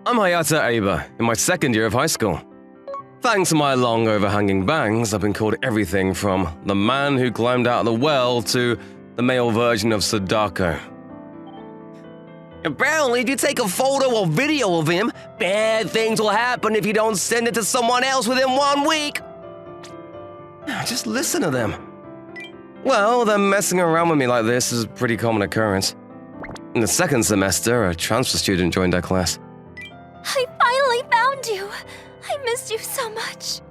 I'm Hayato Aba, in my second year of high school. Thanks to my long overhanging bangs, I've been called everything from the man who climbed out of the well to the male version of Sadako. Apparently, if you take a photo or video of him, bad things will happen if you don't send it to someone else within 1 week. Just listen to them. Well, them messing around with me like this is a pretty common occurrence. In the second semester, a transfer student joined our class. I finally found you. I missed you so much.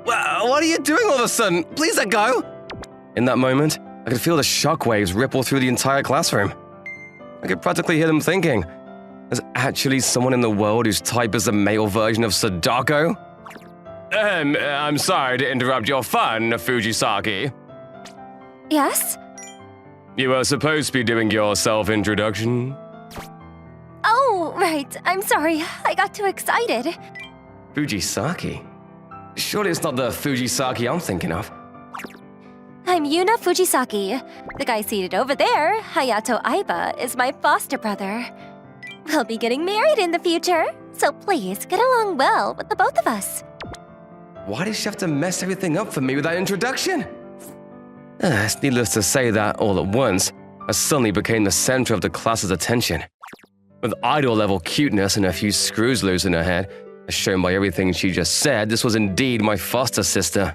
Well, what are you doing all of a sudden? Please let go. In that moment, I could feel the shockwaves ripple through the entire classroom. I could practically hear them thinking, there's actually someone in the world whose type is the male version of Sadako? I'm sorry to interrupt your fun, Fujisaki. Yes? You were supposed to be doing your self-introduction. Oh, right. I'm sorry. I got too excited. Fujisaki? Surely it's not the Fujisaki I'm thinking of. I'm Yuna Fujisaki. The guy seated over there, Hayato Aiba, is my foster brother. We'll be getting married in the future, so please get along well with the both of us. Why did she have to mess everything up for me with that introduction? It's needless to say that, all at once, I suddenly became the center of the class's attention. With idol-level cuteness and a few screws loose in her head, as shown by everything she just said, this was indeed my foster sister.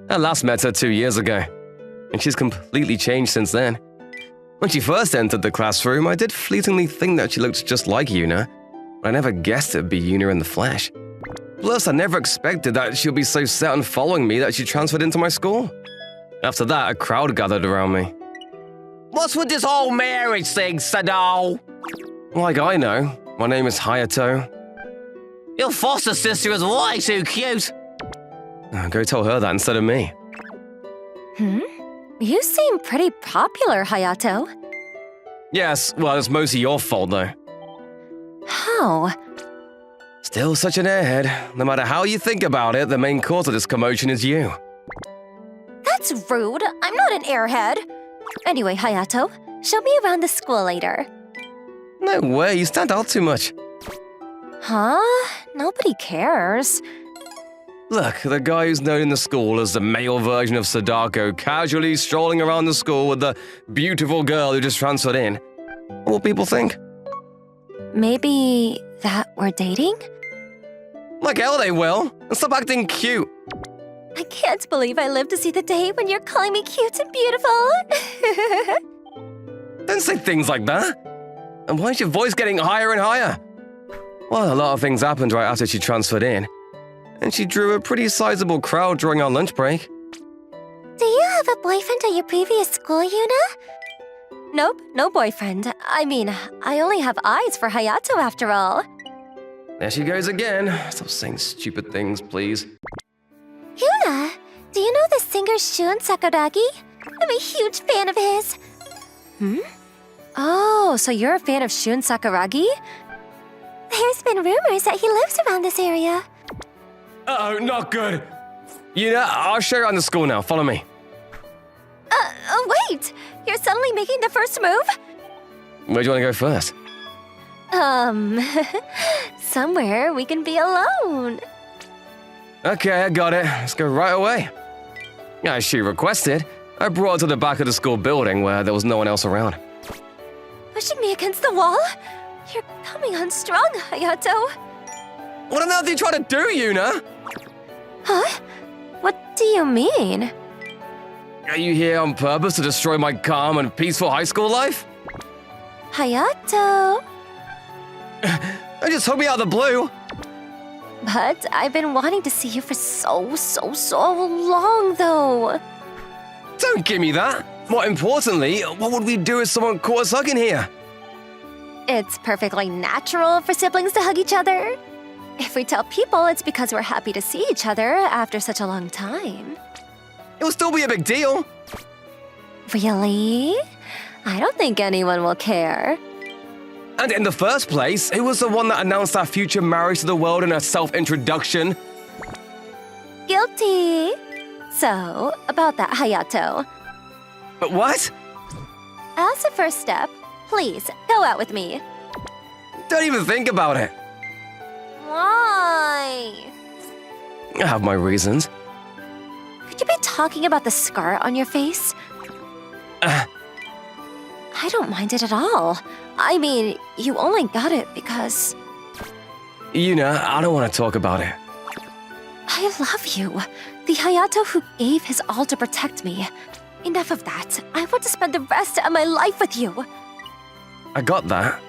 I last met her 2 years ago, and she's completely changed since then. When she first entered the classroom, I did fleetingly think that she looked just like Yuna, but I never guessed it'd be Yuna in the flesh. Plus, I never expected that she'd be so set on following me that she transferred into my school. After that, a crowd gathered around me. What's with this whole marriage thing, Sado? Like I know, my name is Hayato. Your foster sister is way too cute. Go tell her that instead of me. You seem pretty popular, Hayato. Yes, well, it's mostly your fault, though. How? Still such an airhead. No matter how you think about it, the main cause of this commotion is you. That's rude. I'm not an airhead. Anyway, Hayato, show me around the school later. No way, you stand out too much. Huh? Nobody cares. Look, the guy who's known in the school as the male version of Sadako casually strolling around the school with the beautiful girl who just transferred in. What will people think? Maybe that we're dating? Like hell they will. And stop acting cute. I can't believe I lived to see the day when you're calling me cute and beautiful. Don't say things like that. And why is your voice getting higher and higher? Well, a lot of things happened right after she transferred in. And she drew a pretty sizable crowd during our lunch break. Do you have a boyfriend at your previous school, Yuna? Nope, no boyfriend. I mean, I only have eyes for Hayato after all. There she goes again. Stop saying stupid things, please. Yuna, do you know the singer Shun Sakuragi? I'm a huge fan of his. Oh, so you're a fan of Shun Sakuragi? There's been rumors that he lives around this area. Uh-oh, not good. I'll show you around the school now. Follow me. Wait! You're suddenly making the first move? Where do you want to go first? Somewhere we can be alone. Okay, I got it. Let's go right away. As she requested, I brought her to the back of the school building where there was no one else around. Pushing me against the wall? You're coming on strong, Hayato. What on earth are you trying to do, Yuna? Huh? What do you mean? Are you here on purpose to destroy my calm and peaceful high school life? Hayato. I just hope me out of the blue. But I've been wanting to see you for so long, though. Don't give me that. More importantly, what would we do if someone caught us hugging here? It's perfectly natural for siblings to hug each other. If we tell people, it's because we're happy to see each other after such a long time. It will still be a big deal. Really? I don't think anyone will care. And in the first place, who was the one that announced our future marriage to the world in her self-introduction? Guilty. So, about that, Hayato. But what? As a first step, please, go out with me. Don't even think about it. Why? I have my reasons. Could you be talking about the scar on your face? I don't mind it at all. I mean, you only got it because... Yuna, I don't want to talk about it. I love you. The Hayato who gave his all to protect me. Enough of that. I want to spend the rest of my life with you. I got that.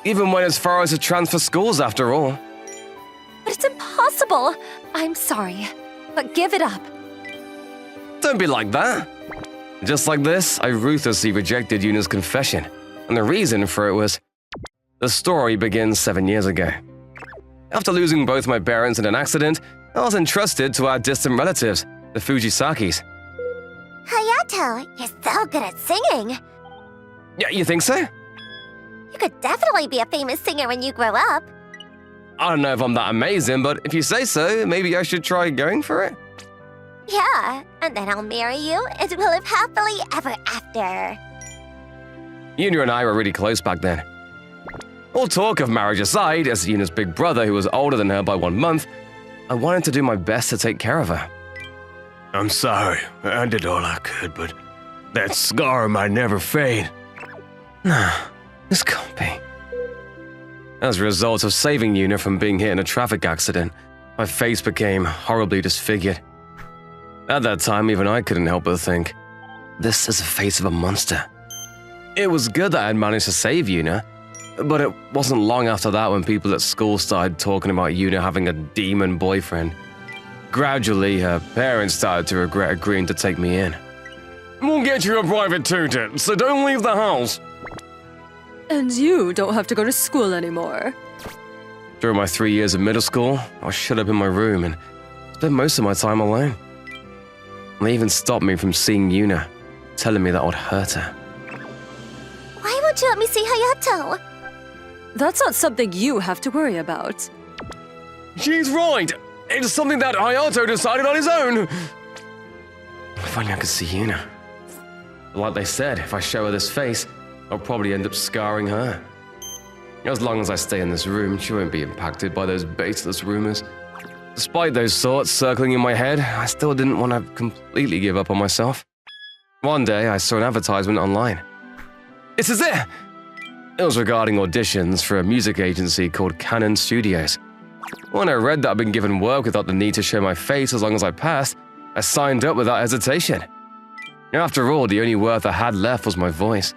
Even went as far as to transfer schools after all. But it's impossible. I'm sorry, but give it up. Don't be like that. Just like this, I ruthlessly rejected Yuna's confession. And the reason for it was... The story begins 7 years ago. After losing both my parents in an accident, I was entrusted to our distant relatives, the Fujisakis. Hayato, you're so good at singing. Yeah, you think so? You could definitely be a famous singer when you grow up. I don't know if I'm that amazing, but if you say so, maybe I should try going for it. Yeah, and then I'll marry you and we'll live happily ever after. Yuna and I were really close back then. All talk of marriage aside, as Yuna's big brother, who was older than her by 1 month, I wanted to do my best to take care of her. I'm sorry. I did all I could, but that scar might never fade. Nah, this can't be. As a result of saving Yuna from being hit in a traffic accident, my face became horribly disfigured. At that time, even I couldn't help but think, this is the face of a monster. It was good that I had managed to save Yuna, but it wasn't long after that when people at school started talking about Yuna having a demon boyfriend. Gradually, her parents started to regret agreeing to take me in. We'll get you a private tutor, so don't leave the house. And you don't have to go to school anymore. During my 3 years of middle school, I was shut up in my room and spent most of my time alone. They even stopped me from seeing Yuna, telling me that I would hurt her. Why won't you let me see Hayato? That's not something you have to worry about. She's right! It's something that Hayato decided on his own! If only I could see Yuna. But like they said, if I show her this face, I'll probably end up scarring her. As long as I stay in this room, she won't be impacted by those baseless rumors. Despite those thoughts circling in my head, I still didn't want to completely give up on myself. One day, I saw an advertisement online. This is it! It was regarding auditions for a music agency called Kanon Studios. When I read that I'd been given work without the need to show my face as long as I passed, I signed up without hesitation. After all, the only worth I had left was my voice.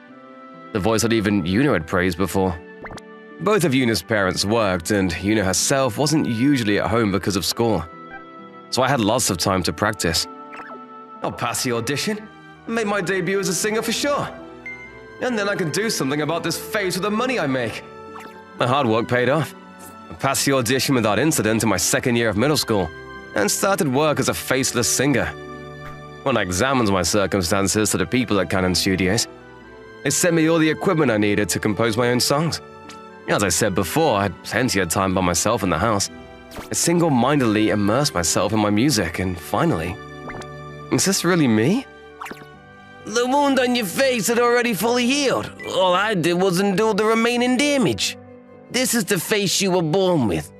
The voice that even Yuna had praised before. Both of Yuna's parents worked, and Yuna herself wasn't usually at home because of school. So I had lots of time to practice. I'll pass the audition and make my debut as a singer for sure. And then I can do something about this face with the money I make. My hard work paid off. I passed the audition without incident in my 2nd year of middle school and started work as a faceless singer. When I examined my circumstances to the people at Kanon Studios, they sent me all the equipment I needed to compose my own songs. As I said before, I had plenty of time by myself in the house. I single-mindedly immersed myself in my music, and finally... Is this really me? The wound on your face had already fully healed. All I did was undo the remaining damage. This is the face you were born with.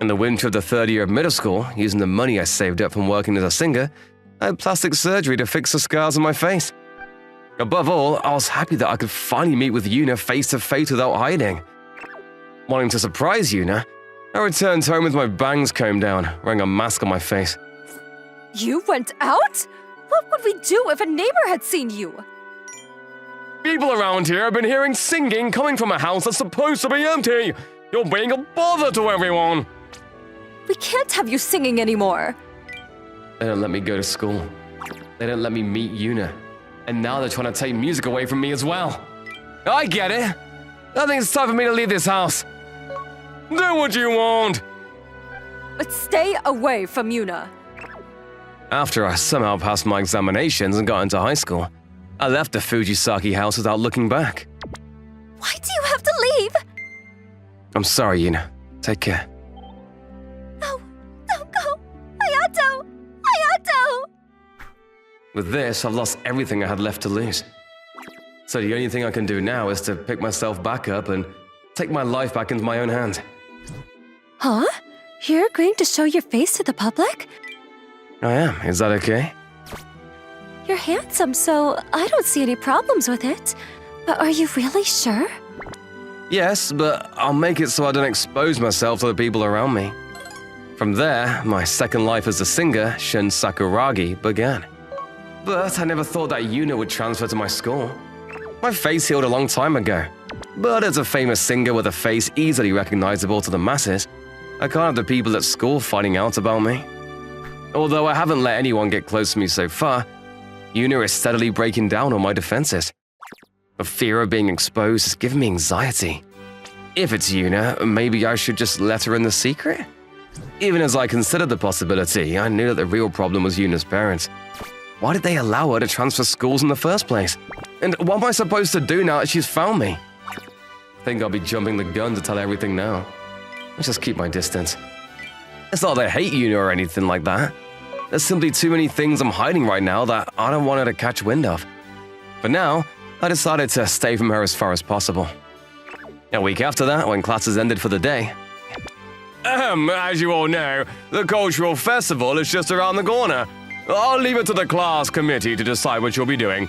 In the winter of the 3rd year of middle school, using the money I saved up from working as a singer, I had plastic surgery to fix the scars on my face. Above all, I was happy that I could finally meet with Yuna face to face without hiding. Wanting to surprise Yuna, I returned home with my bangs combed down, wearing a mask on my face. You went out? What would we do if a neighbor had seen you? People around here have been hearing singing coming from a house that's supposed to be empty. You're being a bother to everyone. We can't have you singing anymore. They don't let me go to school. They don't let me meet Yuna. And now they're trying to take music away from me as well. I get it. I think it's time for me to leave this house. Do what you want. But stay away from Yuna. After I somehow passed my examinations and got into high school, I left the Fujisaki house without looking back. Why do you have to leave? I'm sorry, Yuna. Take care. No, don't go. Hayato! Hayato! With this, I've lost everything I had left to lose. So the only thing I can do now is to pick myself back up and take my life back into my own hands. Huh? You're agreeing to show your face to the public? I am. Is that okay? You're handsome, so I don't see any problems with it. But are you really sure? Yes, but I'll make it so I don't expose myself to the people around me. From there, my second life as a singer, Shun Sakuragi, began. But I never thought that Yuna would transfer to my school. My face healed a long time ago. But as a famous singer with a face easily recognizable to the masses, I can't have the people at school finding out about me. Although I haven't let anyone get close to me so far, Yuna is steadily breaking down all my defenses. The fear of being exposed is giving me anxiety. If it's Yuna, maybe I should just let her in the secret? Even as I considered the possibility, I knew that the real problem was Yuna's parents. Why did they allow her to transfer schools in the first place? And what am I supposed to do now that she's found me? I think I'll be jumping the gun to tell her everything now. Let's just keep my distance. It's not that I hate Yuna or anything like that. There's simply too many things I'm hiding right now that I don't want her to catch wind of. For now, I decided to stay from her as far as possible. A week after that, when classes ended for the day, as you all know, the cultural festival is just around the corner. I'll leave it to the class committee to decide what you'll be doing.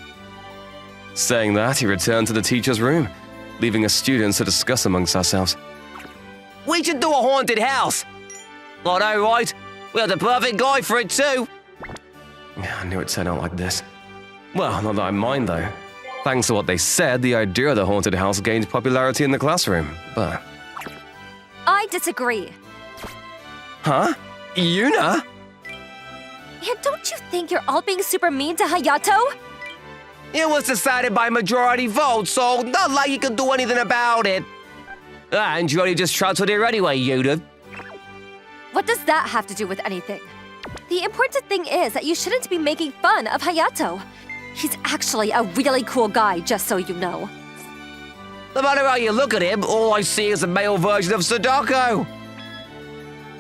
Saying that, he returned to the teacher's room, leaving us students to discuss amongst ourselves. We should do a haunted house. I know, right? We have the perfect guy for it too. I knew it'd turn out like this. Well, not that I mind though. Thanks to what they said, the idea of the haunted house gained popularity in the classroom, but... I disagree. Huh? Yuna? And don't you think you're all being super mean to Hayato? It was decided by majority vote, so not like you can do anything about it. And you only just transferred here anyway, Yuna. What does that have to do with anything? The important thing is that you shouldn't be making fun of Hayato. He's actually a really cool guy, just so you know. No matter how you look at him, all I see is a male version of Sadako.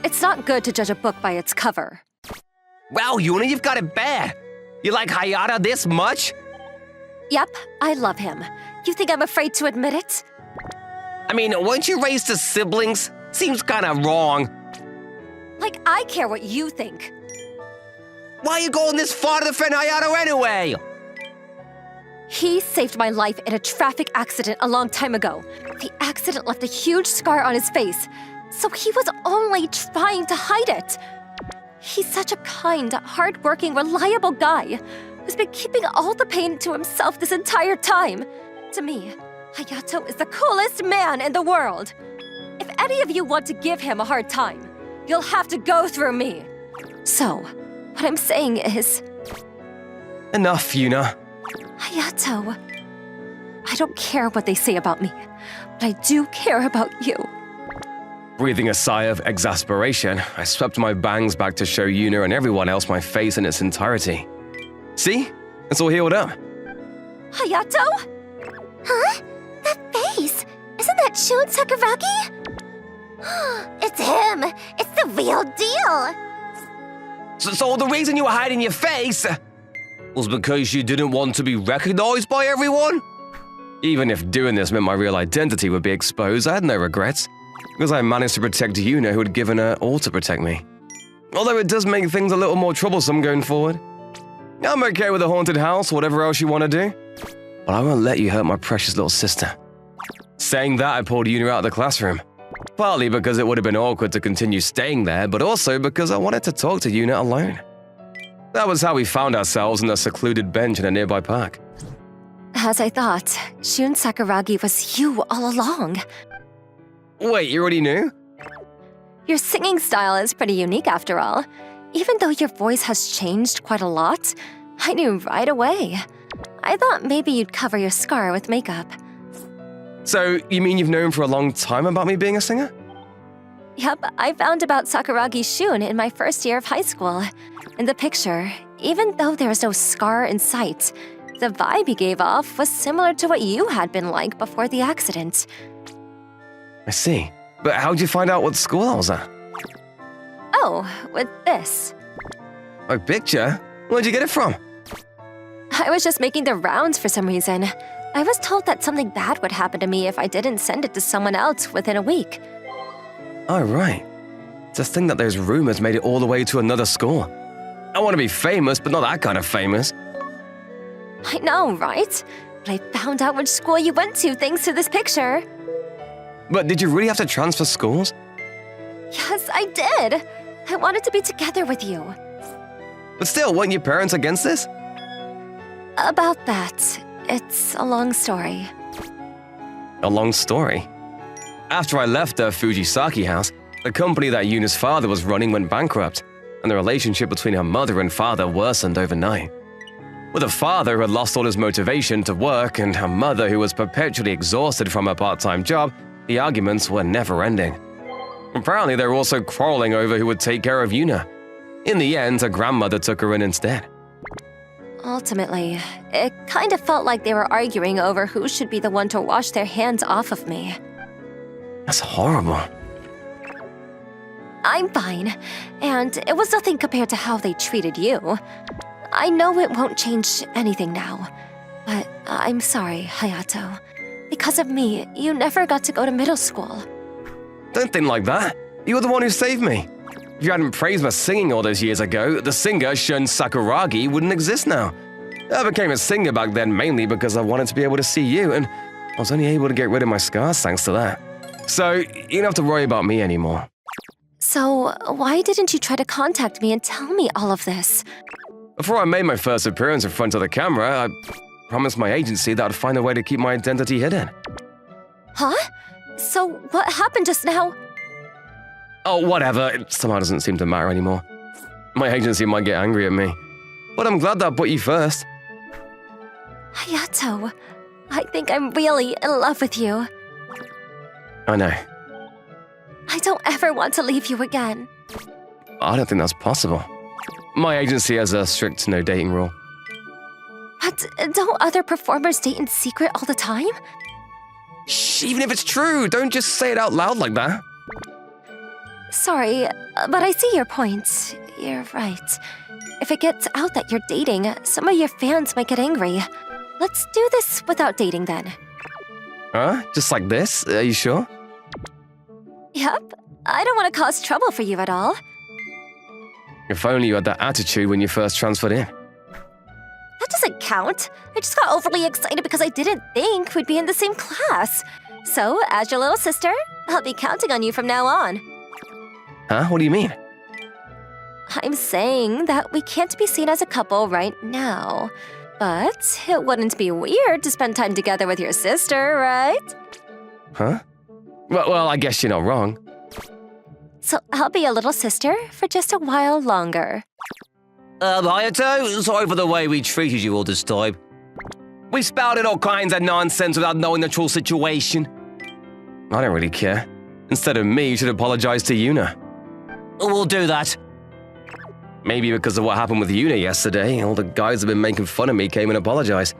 It's not good to judge a book by its cover. Wow, Yuna, you've got it bad. You like Hayata this much? Yep, I love him. You think I'm afraid to admit it? I mean, weren't you raised as siblings? Seems kinda wrong. Like I care what you think. Why are you going this far to defend Hayato anyway? He saved my life in a traffic accident a long time ago. The accident left a huge scar on his face, so he was only trying to hide it. He's such a kind, hardworking, reliable guy who's been keeping all the pain to himself this entire time. To me, Hayato is the coolest man in the world. If any of you want to give him a hard time, you'll have to go through me. So, what I'm saying is... Enough, Yuna. Hayato, I don't care what they say about me, but I do care about you. Breathing a sigh of exasperation, I swept my bangs back to show Yuna and everyone else my face in its entirety. See? It's all healed up. Hayato? Huh? That face! Isn't that Shun Sakuragi? It's him! It's the real deal! So the reason you were hiding your face was because you didn't want to be recognized by everyone? Even if doing this meant my real identity would be exposed, I had no regrets, because I managed to protect Yuna, who had given her all to protect me. Although it does make things a little more troublesome going forward. I'm okay with the haunted house, whatever else you want to do, but I won't let you hurt my precious little sister. Saying that, I pulled Yuna out of the classroom. Partly because it would have been awkward to continue staying there, but also because I wanted to talk to Yuna alone. That was how we found ourselves on a secluded bench in a nearby park. As I thought, Shun Sakuragi was you all along. Wait, you already knew? Your singing style is pretty unique after all. Even though your voice has changed quite a lot, I knew right away. I thought maybe you'd cover your scar with makeup. So, you mean you've known for a long time about me being a singer? Yep, I found about Sakuragi Shun in my first year of high school. In the picture, even though there was no scar in sight, the vibe he gave off was similar to what you had been like before the accident. I see. But how'd you find out what school I was at? Oh, with this. A picture? Where'd you get it from? I was just making the rounds for some reason. I was told that something bad would happen to me if I didn't send it to someone else within a week. Oh, right. To think that those rumors made it all the way to another school. I want to be famous, but not that kind of famous. I know, right? But I found out which school you went to thanks to this picture. But did you really have to transfer schools? Yes, I did. I wanted to be together with you. But still, weren't your parents against this? About that, it's a long story. A long story. After I left the Fujisaki house, the company that Yuna's father was running went bankrupt, and the relationship between her mother and father worsened overnight. With a father who had lost all his motivation to work and a mother who was perpetually exhausted from her part-time job, the arguments were never-ending. Apparently, they were also quarreling over who would take care of Yuna. In the end, her grandmother took her in instead. Ultimately, it kind of felt like they were arguing over who should be the one to wash their hands off of me. That's horrible. I'm fine, and it was nothing compared to how they treated you. I know it won't change anything now, but I'm sorry, Hayato. Because of me, you never got to go to middle school. Don't think like that. You were the one who saved me. If you hadn't praised my singing all those years ago, the singer Shun Sakuragi wouldn't exist now. I became a singer back then mainly because I wanted to be able to see you, and I was only able to get rid of my scars thanks to that. So, you don't have to worry about me anymore. So, why didn't you try to contact me and tell me all of this? Before I made my first appearance in front of the camera, I promised my agency that I'd find a way to keep my identity hidden. Huh? So, what happened just now? Oh, whatever. It somehow doesn't seem to matter anymore. My agency might get angry at me. But I'm glad that I put you first. Hayato, I think I'm really in love with you. I know. I don't ever want to leave you again. I don't think that's possible. My agency has a strict no dating rule. But don't other performers date in secret all the time? Shh, even if it's true, don't just say it out loud like that. Sorry, but I see your point. You're right. If it gets out that you're dating, some of your fans might get angry. Let's do this without dating then. Huh? Just like this? Are you sure? Yep. I don't want to cause trouble for you at all. If only you had that attitude when you first transferred in. That doesn't count. I just got overly excited because I didn't think we'd be in the same class. So, as your little sister, I'll be counting on you from now on. Huh? What do you mean? I'm saying that we can't be seen as a couple right now. But it wouldn't be weird to spend time together with your sister, right? Huh? Well, I guess you're not wrong. So I'll be a little sister for just a while longer. Hayato, sorry for the way we treated you all this time. We spouted all kinds of nonsense without knowing the true situation. I don't really care. Instead of me, you should apologize to Yuna. We'll do that. Maybe because of what happened with Yuna yesterday, all the guys who've been making fun of me came and apologized.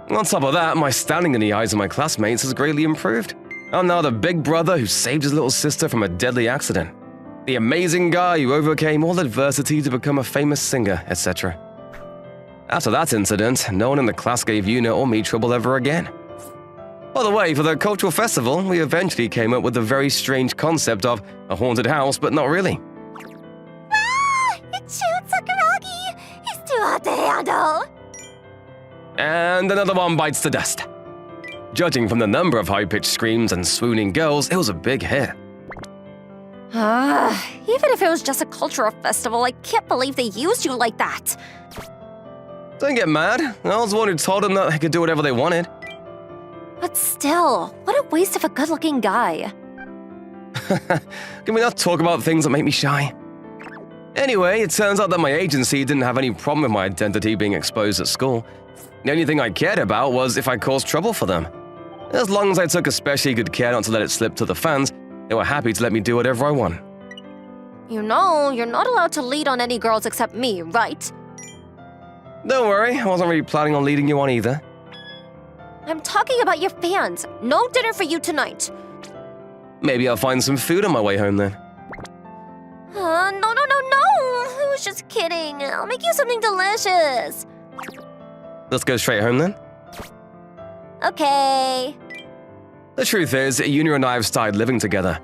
On top of that, my standing in the eyes of my classmates has greatly improved. I'm now the big brother who saved his little sister from a deadly accident. The amazing guy who overcame all adversity to become a famous singer, etc. After that incident, no one in the class gave Yuna or me trouble ever again. By the way, for the cultural festival, we eventually came up with the very strange concept of a haunted house, but not really. Ah! It's Shun Sakuragi! He's too hot to handle! And another one bites the dust. Judging from the number of high-pitched screams and swooning girls, it was a big hit. Even if it was just a cultural festival, I can't believe they used you like that. Don't get mad. I was the one who told them that they could do whatever they wanted. But still, what a waste of a good-looking guy. Can we not talk about things that make me shy? Anyway, it turns out that my agency didn't have any problem with my identity being exposed at school. The only thing I cared about was if I caused trouble for them. As long as I took especially good care not to let it slip to the fans, they were happy to let me do whatever I want. You know, you're not allowed to lead on any girls except me, right? Don't worry, I wasn't really planning on leading you on either. I'm talking about your fans. No dinner for you tonight. Maybe I'll find some food on my way home then. No. I was just kidding. I'll make you something delicious. Let's go straight home then. Okay. The truth is, Yuna and I have started living together.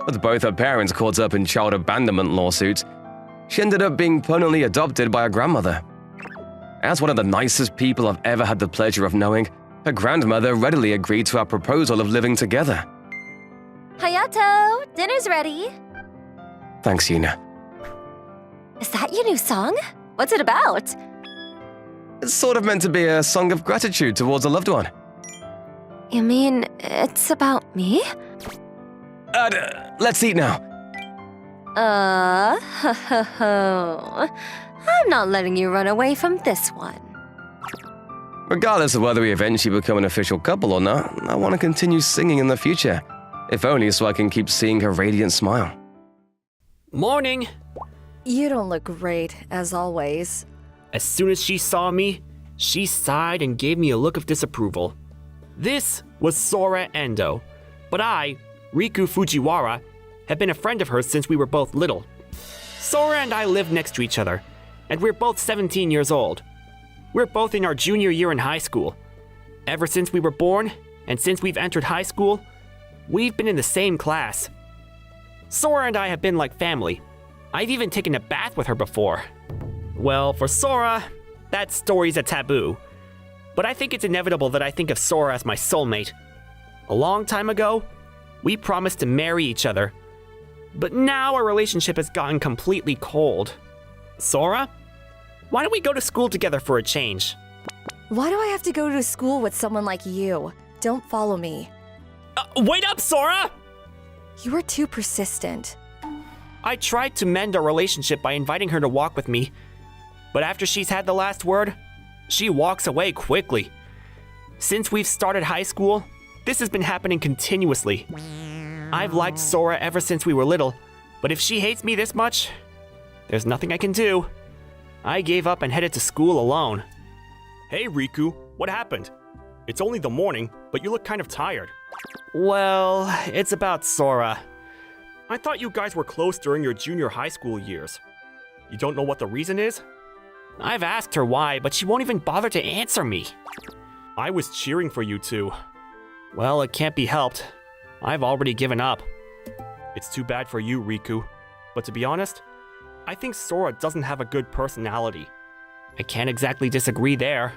With both her parents caught up in child abandonment lawsuits, she ended up being permanently adopted by her grandmother. As one of the nicest people I've ever had the pleasure of knowing, her grandmother readily agreed to our proposal of living together. Hayato, dinner's ready. Thanks, Yuna. Is that your new song? What's it about? It's sort of meant to be a song of gratitude towards a loved one. You mean it's about me? Let's eat now. I'm not letting you run away from this one. Regardless of whether we eventually become an official couple or not, I want to continue singing in the future, if only so I can keep seeing her radiant smile. Morning! You don't look great, as always. As soon as she saw me, she sighed and gave me a look of disapproval. This was Sora Endo, but I, Riku Fujiwara, have been a friend of hers since we were both little. Sora and I live next to each other, and we're both 17 years old. We're both in our junior year in high school. Ever since we were born, and since we've entered high school, we've been in the same class. Sora and I have been like family. I've even taken a bath with her before. Well, for Sora, that story's a taboo. But I think it's inevitable that I think of Sora as my soulmate. A long time ago, we promised to marry each other. But now our relationship has gotten completely cold. Sora, why don't we go to school together for a change? Why do I have to go to school with someone like you? Don't follow me. Wait up, Sora! You are too persistent. I tried to mend our relationship by inviting her to walk with me. But after she's had the last word, she walks away quickly. Since we've started high school, this has been happening continuously. I've liked Sora ever since we were little, but if she hates me this much, there's nothing I can do. I gave up and headed to school alone. Hey Riku, what happened? It's only the morning, but you look kind of tired. Well, it's about Sora. I thought you guys were close during your junior high school years. You don't know what the reason is? I've asked her why, but she won't even bother to answer me. I was cheering for you two. Well, it can't be helped. I've already given up. It's too bad for you, Riku. But to be honest, I think Sora doesn't have a good personality. I can't exactly disagree there.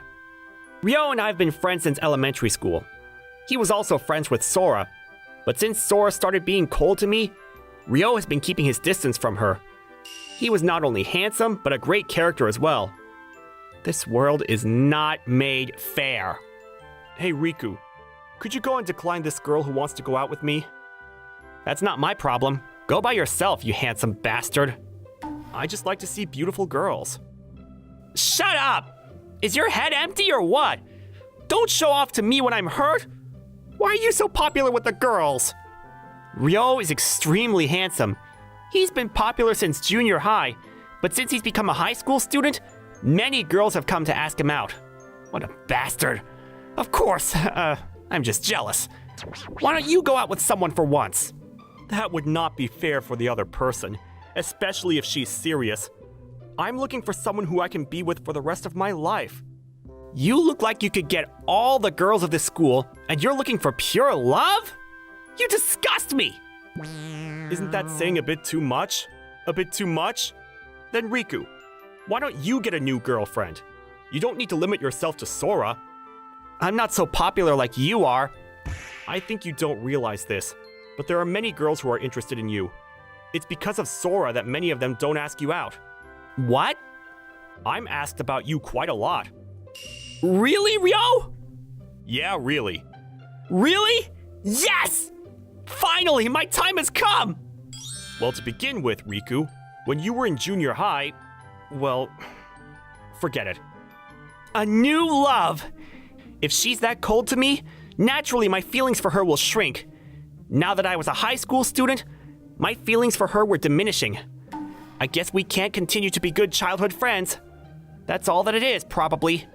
Ryo and I have been friends since elementary school. He was also friends with Sora, but since Sora started being cold to me, Ryo has been keeping his distance from her. He was not only handsome, but a great character as well. This world is not made fair. Hey Riku, could you go and decline this girl who wants to go out with me? That's not my problem. Go by yourself, you handsome bastard. I just like to see beautiful girls. Shut up! Is your head empty or what? Don't show off to me when I'm hurt. Why are you so popular with the girls? Ryo is extremely handsome. He's been popular since junior high, but since he's become a high school student, many girls have come to ask him out. What a bastard. Of course, I'm just jealous. Why don't you go out with someone for once? That would not be fair for the other person, especially if she's serious. I'm looking for someone who I can be with for the rest of my life. You look like you could get all the girls of this school, and you're looking for pure love? You disgust me! Isn't that saying a bit too much? A bit too much? Then Riku, why don't you get a new girlfriend? You don't need to limit yourself to Sora. I'm not so popular like you are. I think you don't realize this, but there are many girls who are interested in you. It's because of Sora that many of them don't ask you out. What? I'm asked about you quite a lot. Really, Ryo? Yeah, really. Really? Yes! Finally, my time has come! Well, to begin with, Riku, when you were in junior high, well, forget it. A new love! If she's that cold to me, naturally my feelings for her will shrink. Now that I was a high school student, my feelings for her were diminishing. I guess we can't continue to be good childhood friends. That's all that it is, probably.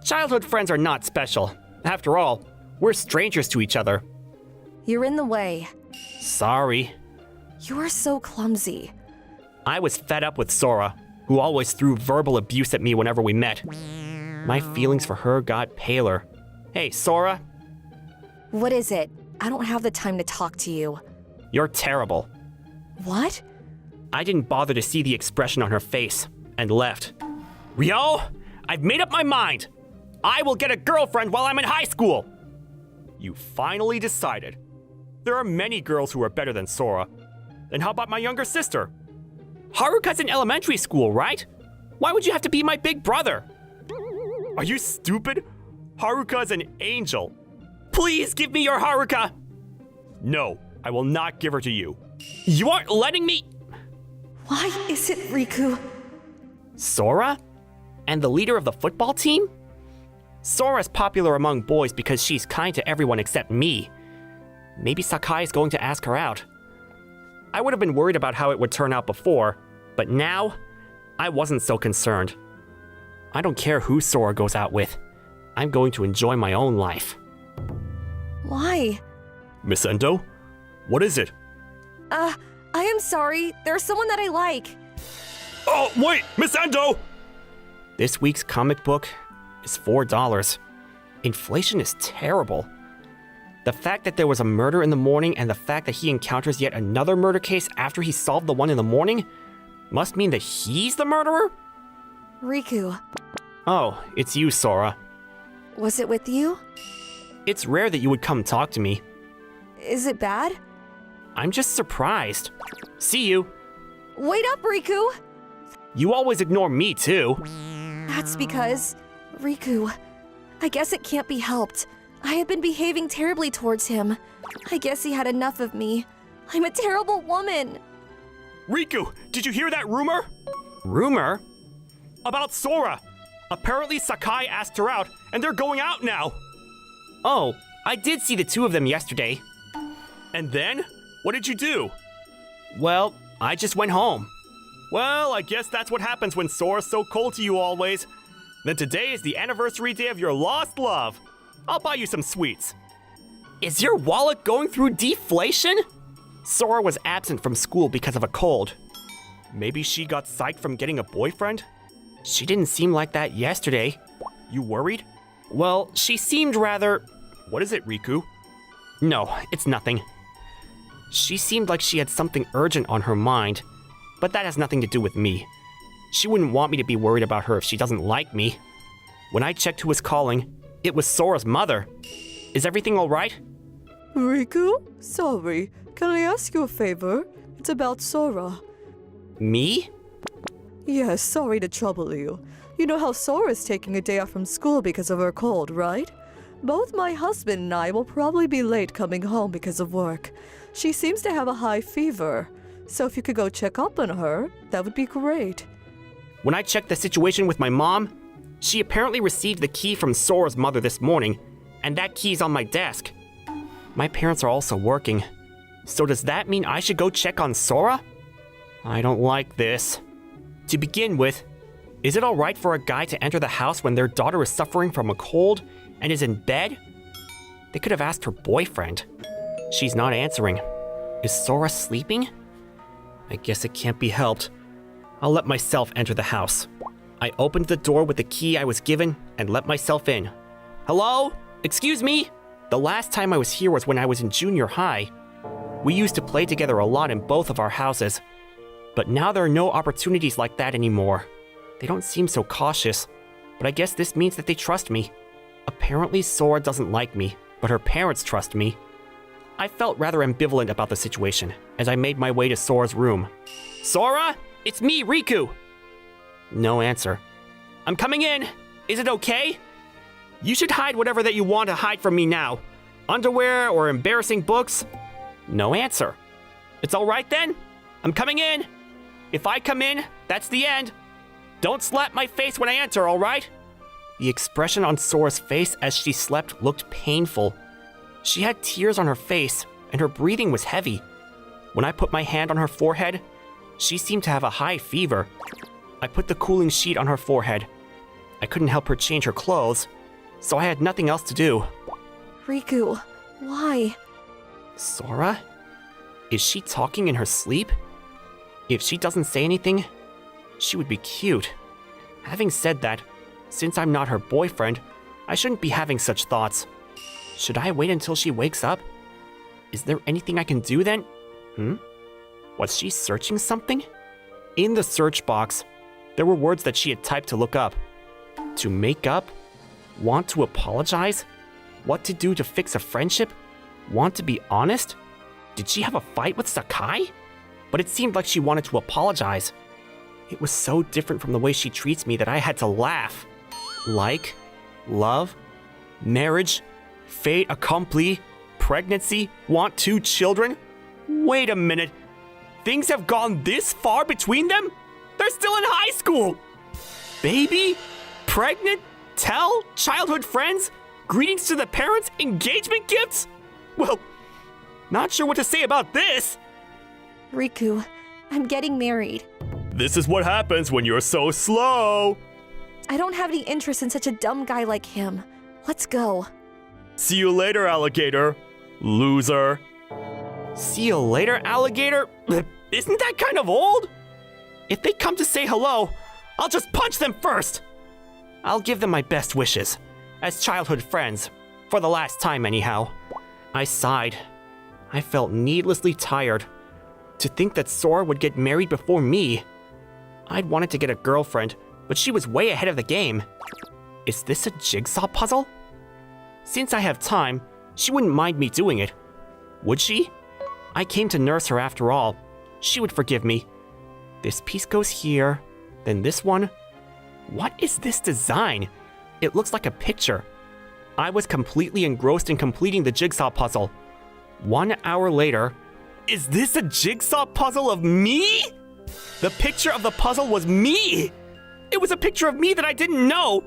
Childhood friends are not special. After all, we're strangers to each other. You're in the way. Sorry. You are so clumsy. I was fed up with Sora, who always threw verbal abuse at me whenever we met. My feelings for her got paler. Hey, Sora, What is it? I don't have the time to talk to you. You're terrible. What? I didn't bother to see the expression on her face and left. Ryo, I've made up my mind. I will get a girlfriend while I'm in high school. You finally decided. There are many girls who are better than Sora. Then how about my younger sister? Haruka's in elementary school, right? Why would you have to be my big brother? Are you stupid? Haruka's an angel. Please give me your Haruka. No, I will not give her to you. You aren't letting me. Why is it Riku? Sora? And the leader of the football team? Sora's popular among boys because she's kind to everyone except me. Maybe Sakai is going to ask her out. I would have been worried about how it would turn out before, but now, I wasn't so concerned. I don't care who Sora goes out with. I'm going to enjoy my own life. Why? Miss Endo? What is it? I am sorry. There's someone that I like. Oh, wait! Miss Endo! This week's comic book is $4. Inflation is terrible. The fact that there was a murder in the morning and the fact that he encounters yet another murder case after he solved the one in the morning must mean that he's the murderer? Riku, Oh, it's you, Sora. was it with you? It's rare that you would come talk to me. Is it bad? I'm just surprised. See you. Wait up, Riku! You always ignore me, too. That's because, Riku, I guess it can't be helped. I have been behaving terribly towards him. I guess he had enough of me. I'm a terrible woman. Riku, did you hear that rumor? Rumor? About Sora. Apparently Sakai asked her out, and they're going out now. Oh, I did see the two of them yesterday. And then? What did you do? Well, I just went home. Well, I guess that's what happens when Sora's so cold to you always. Then today is the anniversary day of your lost love. I'll buy you some sweets. Is your wallet going through deflation? Sora was absent from school because of a cold. Maybe she got psyched from getting a boyfriend? She didn't seem like that yesterday. You worried? Well, she seemed rather... What is it, Riku? No, it's nothing. She seemed like she had something urgent on her mind, but that has nothing to do with me. She wouldn't want me to be worried about her if she doesn't like me. When I checked who was calling, it was Sora's mother. Is everything all right? Riku? Sorry, can I ask you a favor? It's about Sora. Me? Yes, sorry to trouble you. You know how Sora's taking a day off from school because of her cold, right? Both my husband and I will probably be late coming home because of work. She seems to have a high fever, so if you could go check up on her, that would be great. When I checked the situation with my mom, she apparently received the key from Sora's mother this morning, and that key's on my desk. My parents are also working, so does that mean I should go check on Sora? I don't like this. To begin with, is it alright for a guy to enter the house when their daughter is suffering from a cold and is in bed? They could have asked her boyfriend. She's not answering. Is Sora sleeping? I guess it can't be helped. I'll let myself enter the house. I opened the door with the key I was given and let myself in. Hello? Excuse me? The last time I was here was when I was in junior high. We used to play together a lot in both of our houses. But now there are no opportunities like that anymore. They don't seem so cautious, but I guess this means that they trust me. Apparently Sora doesn't like me, but her parents trust me. I felt rather ambivalent about the situation as I made my way to Sora's room. Sora? It's me, Riku! No answer. I'm coming in! Is it okay? You should hide whatever that you want to hide from me now. Underwear or embarrassing books? No answer. It's alright then? I'm coming in! If I come in, that's the end. Don't slap my face when I enter, alright? The expression on Sora's face as she slept looked painful. She had tears on her face, and her breathing was heavy. When I put my hand on her forehead, she seemed to have a high fever. I put the cooling sheet on her forehead. I couldn't help her change her clothes, so I had nothing else to do. Riku, why? Sora? Is she talking in her sleep? If she doesn't say anything, she would be cute. Having said that, since I'm not her boyfriend, I shouldn't be having such thoughts. Should I wait until she wakes up? Is there anything I can do then? Was she searching something? In the search box, there were words that she had typed to look up. To make up? Want to apologize? What to do to fix a friendship? Want to be honest? Did she have a fight with Sakai? But it seemed like she wanted to apologize. It was so different from the way she treats me that I had to laugh. Like, love, marriage, fait accompli, pregnancy, want 2 children? Wait a minute. Things have gone this far between them? They're still in high school! Baby? Pregnant? Tell? Childhood friends? Greetings to the parents? Engagement gifts? Well, not sure what to say about this. Riku, I'm getting married. This is what happens when you're so slow. I don't have any interest in such a dumb guy like him. Let's go. See you later, alligator. Loser. See you later, alligator? Isn't that kind of old? If they come to say hello, I'll just punch them first. I'll give them my best wishes, as childhood friends, for the last time anyhow. I sighed. I felt needlessly tired. To think that Sora would get married before me. I'd wanted to get a girlfriend, but she was way ahead of the game. Is this a jigsaw puzzle? Since I have time, she wouldn't mind me doing it. Would she? I came to nurse her after all. She would forgive me. This piece goes here, then this one. What is this design? It looks like a picture. I was completely engrossed in completing the jigsaw puzzle. 1 hour later, is this a jigsaw puzzle of me? The picture of the puzzle was me! It was a picture of me that I didn't know,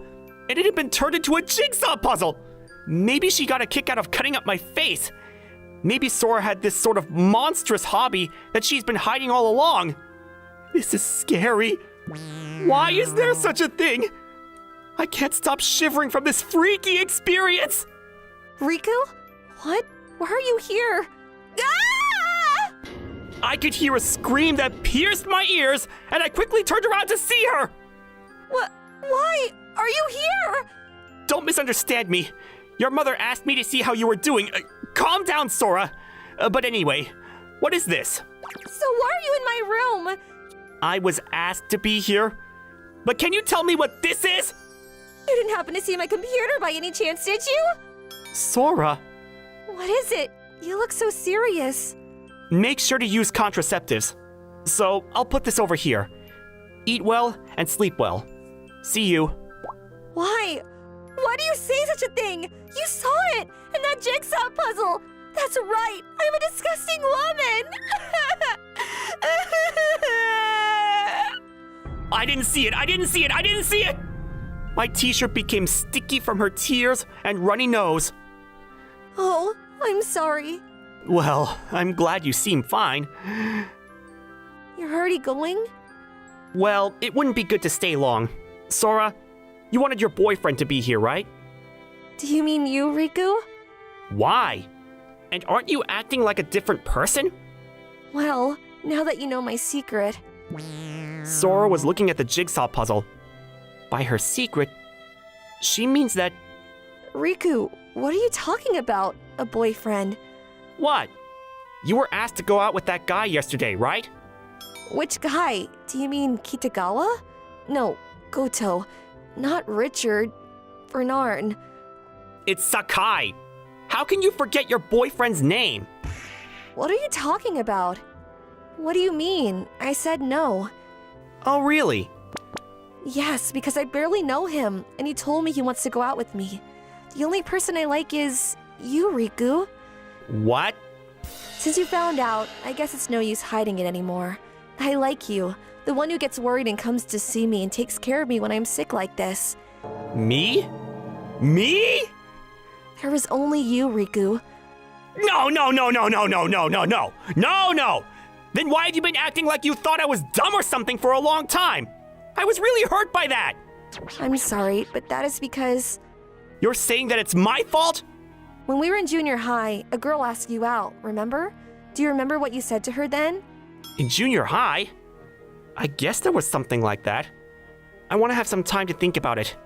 and it had been turned into a jigsaw puzzle! Maybe she got a kick out of cutting up my face. Maybe Sora had this sort of monstrous hobby that she's been hiding all along. This is scary. Why is there such a thing? I can't stop shivering from this freaky experience! Riku? What? Why are you here? Ah! I could hear a scream that pierced my ears, and I quickly turned around to see her! What? Why are you here? Don't misunderstand me. Your mother asked me to see how you were doing. Calm down, Sora. But anyway, what is this? So why are you in my room? I was asked to be here. But can you tell me what this is? You didn't happen to see my computer by any chance, did you? Sora, What is it? You look so serious. make sure to use contraceptives. So I'll put this over here. Eat well and sleep well. See you. Why? Why do you say such a thing? You saw it in that jigsaw puzzle. That's right. I'm a disgusting woman. I didn't see it. I didn't see it. I didn't see it. My t-shirt became sticky from her tears and runny nose. Oh, I'm sorry. Well, I'm glad you seem fine. You're already going? Well, it wouldn't be good to stay long. Sora, you wanted your boyfriend to be here, right? Do you mean you, Riku? Why? And aren't you acting like a different person? Well, now that you know my secret. Sora was looking at the jigsaw puzzle. By her secret, she means that... Riku, what are you talking about? A boyfriend? What? You were asked to go out with that guy yesterday, right? Which guy? Do you mean Kitagawa? No, Goto. Not Richard. Bernard. It's Sakai. How can you forget your boyfriend's name? What are you talking about? What do you mean? I said no. Oh, really? Yes, because I barely know him, and he told me he wants to go out with me. The only person I like is you, Riku. What? Since you found out, I guess it's no use hiding it anymore. I like you, the one who gets worried and comes to see me and takes care of me when I'm sick like this. Me? Me? There was only you, Riku. No. No. Then why have you been acting like you thought I was dumb or something for a long time? I was really hurt by that. I'm sorry, but that is because You're saying that it's my fault? when we were in junior high, a girl asked you out, remember? Do you remember what you said to her then? In junior high? I guess there was something like that. I want to have some time to think about it,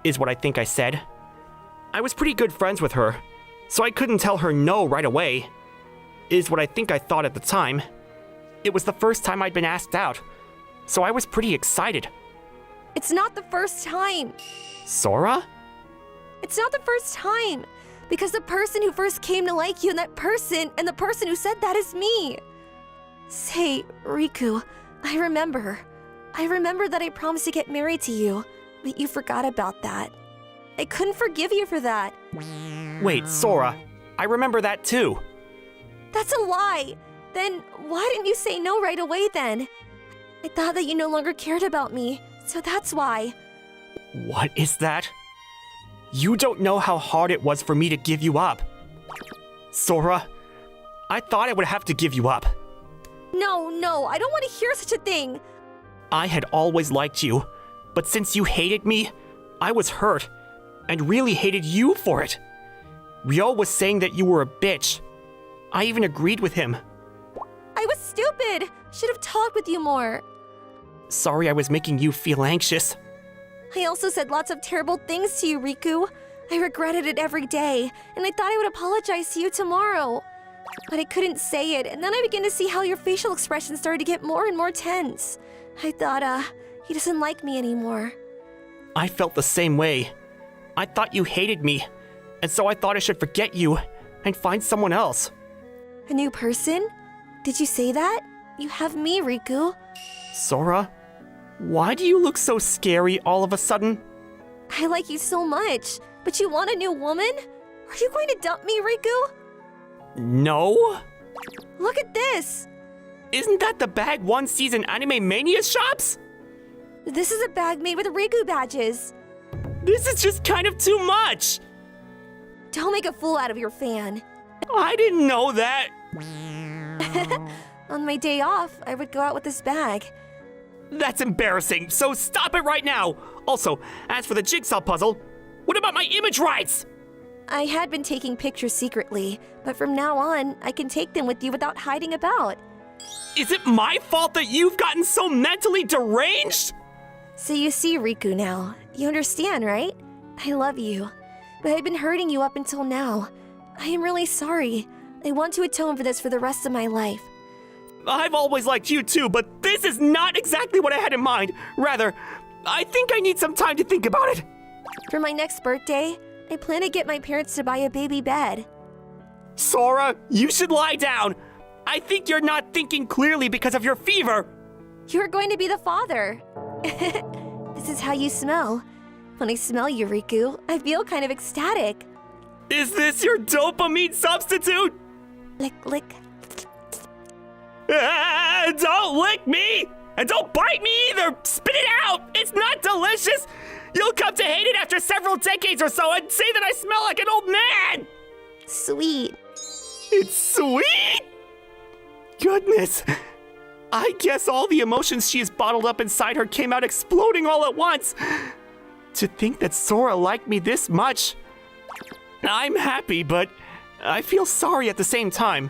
is what I think I said. I was pretty good friends with her, so I couldn't tell her no right away, is what I think I thought at the time. It was the first time I'd been asked out, so I was pretty excited. It's not the first time. Sora? It's not the first time. Because the person who first came to like you and the person who said that is me. Say, Riku, I remember that I promised to get married to you, but you forgot about that. I couldn't forgive you for that. Wait, Sora, I remember that too. That's a lie. Then why didn't you say no right away then? I thought that you no longer cared about me, so that's why. What is that? You don't know how hard it was for me to give you up. Sora, I thought I would have to give you up. No, I don't want to hear such a thing. I had always liked you, but since you hated me, I was hurt, and really hated you for it. Ryo was saying that you were a bitch. I even agreed with him. I was stupid. Should have talked with you more. Sorry I was making you feel anxious. I also said lots of terrible things to you, Riku. I regretted it every day, and I thought I would apologize to you tomorrow. But I couldn't say it, and then I began to see how your facial expressions started to get more and more tense. I thought, he doesn't like me anymore. I felt the same way. I thought you hated me, and so I thought I should forget you and find someone else. A new person? Did you say that? You have me, Riku. Sora, why do you look so scary all of a sudden? I like you so much, but you want a new woman? Are you going to dump me, Riku? No? Look at this! Isn't that the bag one sees in Anime Mania shops? This is a bag made with Riku badges. This is just kind of too much! Don't make a fool out of your fan. I didn't know that. On my day off, I would go out with this bag. That's embarrassing, so stop it right now! Also, as for the jigsaw puzzle, what about my image rights? I had been taking pictures secretly, but from now on, I can take them with you without hiding about. Is it my fault that you've gotten so mentally deranged? So you see, Riku, now. You understand, right? I love you. But I've been hurting you up until now. I am really sorry. I want to atone for this for the rest of my life. I've always liked you too, but this is not exactly what I had in mind. Rather, I think I need some time to think about it. For my next birthday, I plan to get my parents to buy a baby bed. Sora, you should lie down. I think you're not thinking clearly because of your fever. You're going to be the father. This is how you smell. When I smell you, Riku, I feel kind of ecstatic. Is this your dopamine substitute? Lick, lick. Don't lick me! And don't bite me either! Spit it out! It's not delicious! You'll come to hate it after several decades or so and say that I smell like an old man! Sweet. It's sweet? Goodness. I guess all the emotions she has bottled up inside her came out exploding all at once. To think that Sora liked me this much. I'm happy, but I feel sorry at the same time.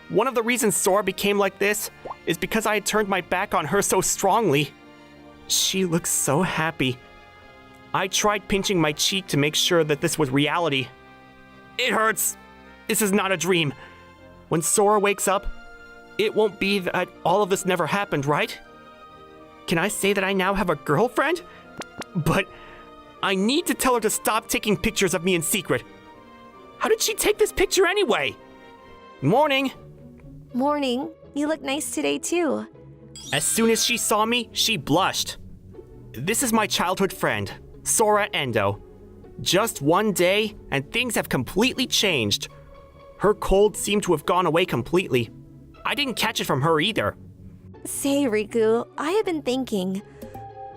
One of the reasons Sora became like this is because I had turned my back on her so strongly. She looks so happy. I tried pinching my cheek to make sure that this was reality. It hurts. This is not a dream. When Sora wakes up, it won't be that all of this never happened, right? Can I say that I now have a girlfriend? But I need to tell her to stop taking pictures of me in secret. How did she take this picture anyway? Morning. Morning. You look nice today, too. As soon as she saw me, she blushed. This is my childhood friend, Sora Endo. Just one day, and things have completely changed. Her cold seemed to have gone away completely. I didn't catch it from her either. Say, Riku, I have been thinking.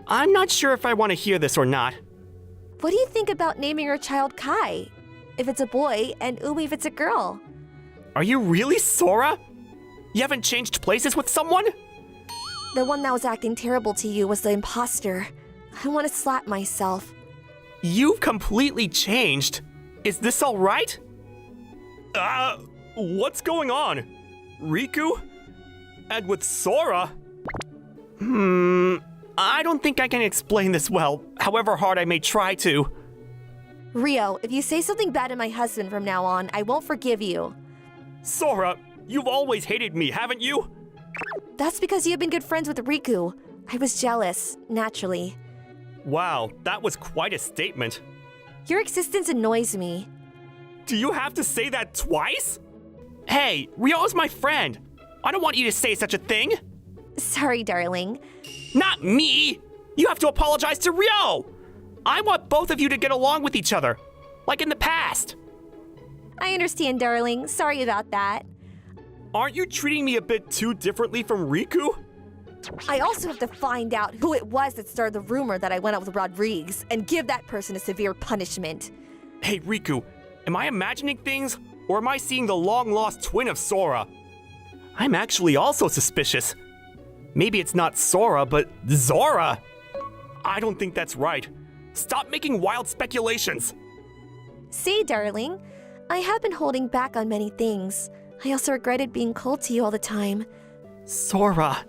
I'm not sure if I want to hear this or not. What do you think about naming your child Kai? If it's a boy, and Umi if it's a girl. Are you really Sora? You haven't changed places with someone? The one that was acting terrible to you was the imposter. I want to slap myself. You've completely changed. Is this all right? What's going on? Riku? And with Sora? I don't think I can explain this well, however hard I may try to. Rio, if you say something bad to my husband from now on, I won't forgive you. Sora, you've always hated me, haven't you? That's because you have been good friends with Riku. I was jealous, naturally. Wow, that was quite a statement. Your existence annoys me. Do you have to say that twice? Hey, Ryo's my friend. I don't want you to say such a thing. Sorry, darling. Not me! You have to apologize to Ryo! I want both of you to get along with each other, like in the past. I understand, darling. Sorry about that. Aren't you treating me a bit too differently from Riku? I also have to find out who it was that started the rumor that I went out with Rodriguez and give that person a severe punishment. Hey, Riku, am I imagining things, or am I seeing the long-lost twin of Sora? I'm actually also suspicious. Maybe it's not Sora, but Zora. I don't think that's right. Stop making wild speculations. See, darling, I have been holding back on many things. I also regretted being cold to you all the time. Sora.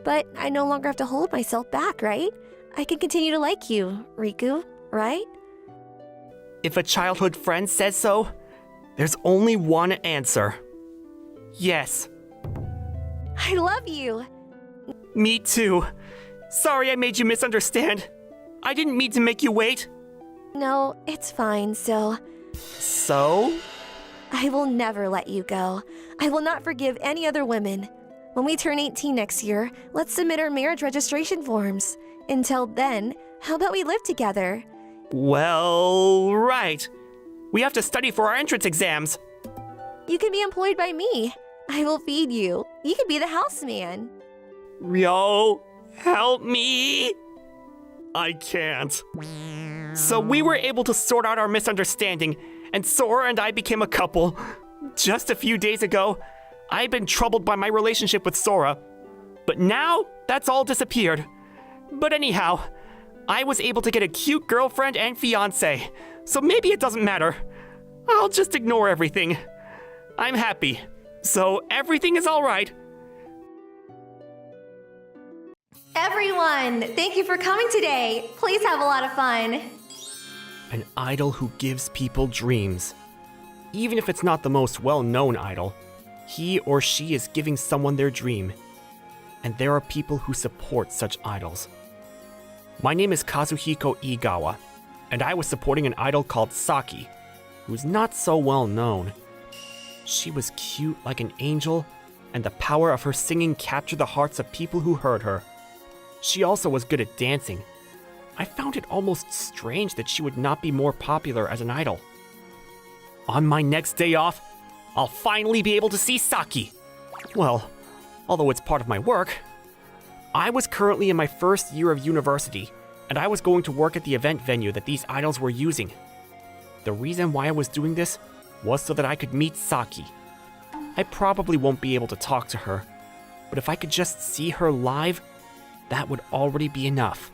But I no longer have to hold myself back, right? I can continue to like you, Riku, right? If a childhood friend says so, there's only one answer. Yes. I love you. Me too. Sorry I made you misunderstand. I didn't mean to make you wait. No, it's fine, so So? I will never let you go. I will not forgive any other women. When we turn 18 next year, let's submit our marriage registration forms. Until then, how about we live together? Well, right. We have to study for our entrance exams. You can be employed by me. I will feed you. You can be the houseman. Ryo, help me. I can't. So we were able to sort out our misunderstanding, and Sora and I became a couple. Just a few days ago, I had been troubled by my relationship with Sora, but now that's all disappeared. But anyhow, I was able to get a cute girlfriend and fiance, so maybe it doesn't matter. I'll just ignore everything. I'm happy, so everything is all right. Everyone, thank you for coming today. Please have a lot of fun. An idol who gives people dreams. Even if it's not the most well-known idol, he or she is giving someone their dream. And there are people who support such idols. My name is Kazuhiko Igawa, and I was supporting an idol called Saki, who's not so well known. She was cute like an angel, and the power of her singing captured the hearts of people who heard her. She also was good at dancing. I found it almost strange that she would not be more popular as an idol. On my next day off, I'll finally be able to see Saki. Well, although it's part of my work. I was currently in my first year of university, and I was going to work at the event venue that these idols were using. The reason why I was doing this was so that I could meet Saki. I probably won't be able to talk to her, but if I could just see her live, that would already be enough.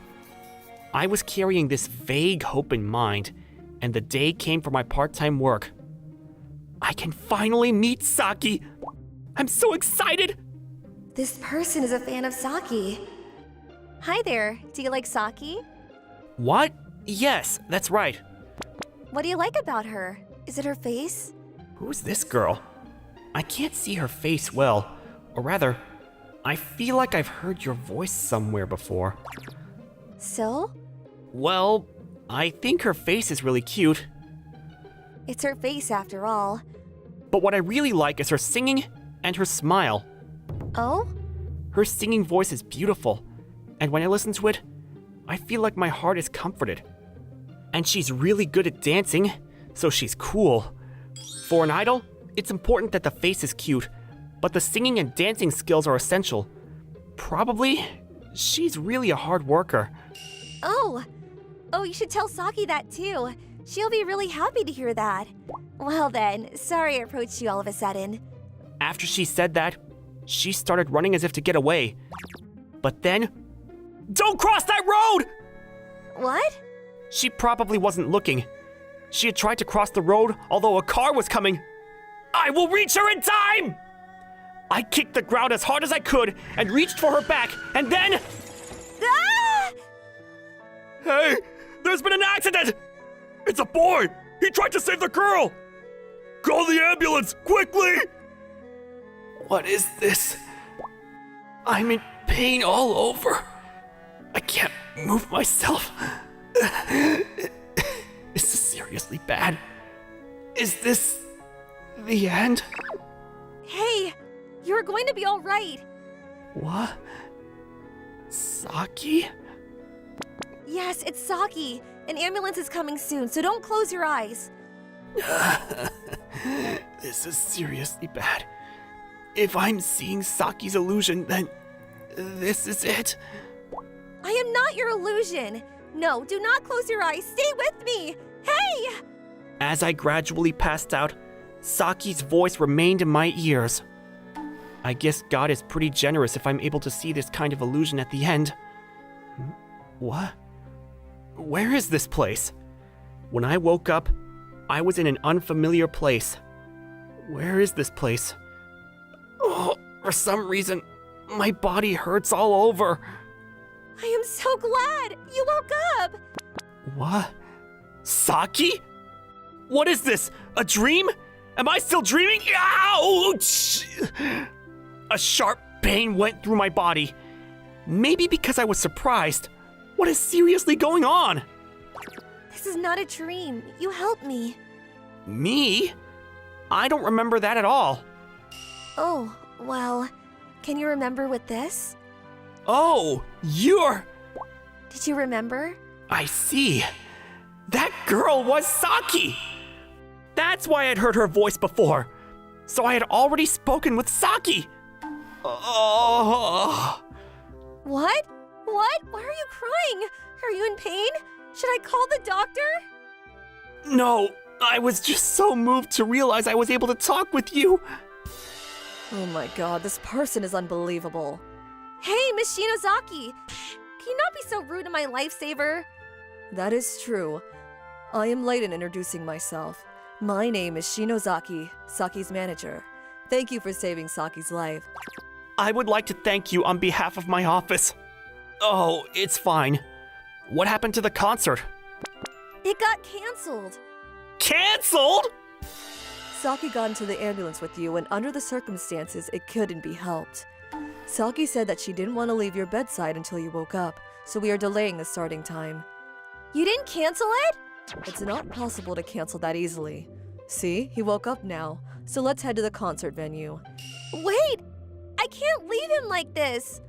I was carrying this vague hope in mind, and the day came for my part-time work. I can finally meet Saki! I'm so excited! This person is a fan of Saki. Hi there, do you like Saki? What? Yes, that's right. What do you like about her? Is it her face? Who's this girl? I can't see her face well, or rather, I feel like I've heard your voice somewhere before. So? Well, I think her face is really cute. It's her face after all. But what I really like is her singing and her smile. Oh? Her singing voice is beautiful, and when I listen to it, I feel like my heart is comforted. And she's really good at dancing, so she's cool. For an idol, it's important that the face is cute, but the singing and dancing skills are essential. Probably, she's really a hard worker. Oh, you should tell Saki that too. She'll be really happy to hear that. Well then, sorry I approached you all of a sudden. After she said that, she started running as if to get away. But then, don't cross that road! What? She probably wasn't looking. She had tried to cross the road, although a car was coming. I will reach her in time! I kicked the ground as hard as I could and reached for her back, and then... Ah! Hey, there's been an accident! It's a boy! He tried to save the girl! Call the ambulance, quickly! What is this? I'm in pain all over. I can't move myself. This is seriously bad. Is this the end? Hey, you're going to be all right. What? Saki? Yes, it's Saki. An ambulance is coming soon, so don't close your eyes. This is seriously bad. If I'm seeing Saki's illusion, then this is it. I am not your illusion. No, do not close your eyes. Stay with me. Hey! As I gradually passed out, Saki's voice remained in my ears. I guess God is pretty generous if I'm able to see this kind of illusion at the end. What? Where is this place? When I woke up, I was in an unfamiliar place. Where is this place? Oh, for some reason, my body hurts all over. I am so glad you woke up. What? Saki? What is this? A dream? Am I still dreaming? Ouch! A sharp pain went through my body. Maybe because I was surprised. What is seriously going on? This is not a dream. You helped me. Me? I don't remember that at all. Oh, well, can you remember with this? Oh, you're... Did you remember? I see. That girl was Saki. That's why I'd heard her voice before. So I had already spoken with Saki. Oh. What? What? Why are you crying? Are you in pain? Should I call the doctor? No, I was just so moved to realize I was able to talk with you. Oh my god, this person is unbelievable. Hey, Miss Shinozaki! Can you not be so rude to my lifesaver? That is true. I am late in introducing myself. My name is Shinozaki, Saki's manager. Thank you for saving Saki's life. I would like to thank you on behalf of my office. Oh, it's fine. What happened to the concert? It got canceled. Canceled? Saki got into the ambulance with you, and under the circumstances, it couldn't be helped. Saki said that she didn't want to leave your bedside until you woke up, so we are delaying the starting time. You didn't cancel it? It's not possible to cancel that easily. See, he woke up now, so let's head to the concert venue. Wait! I can't leave him like this!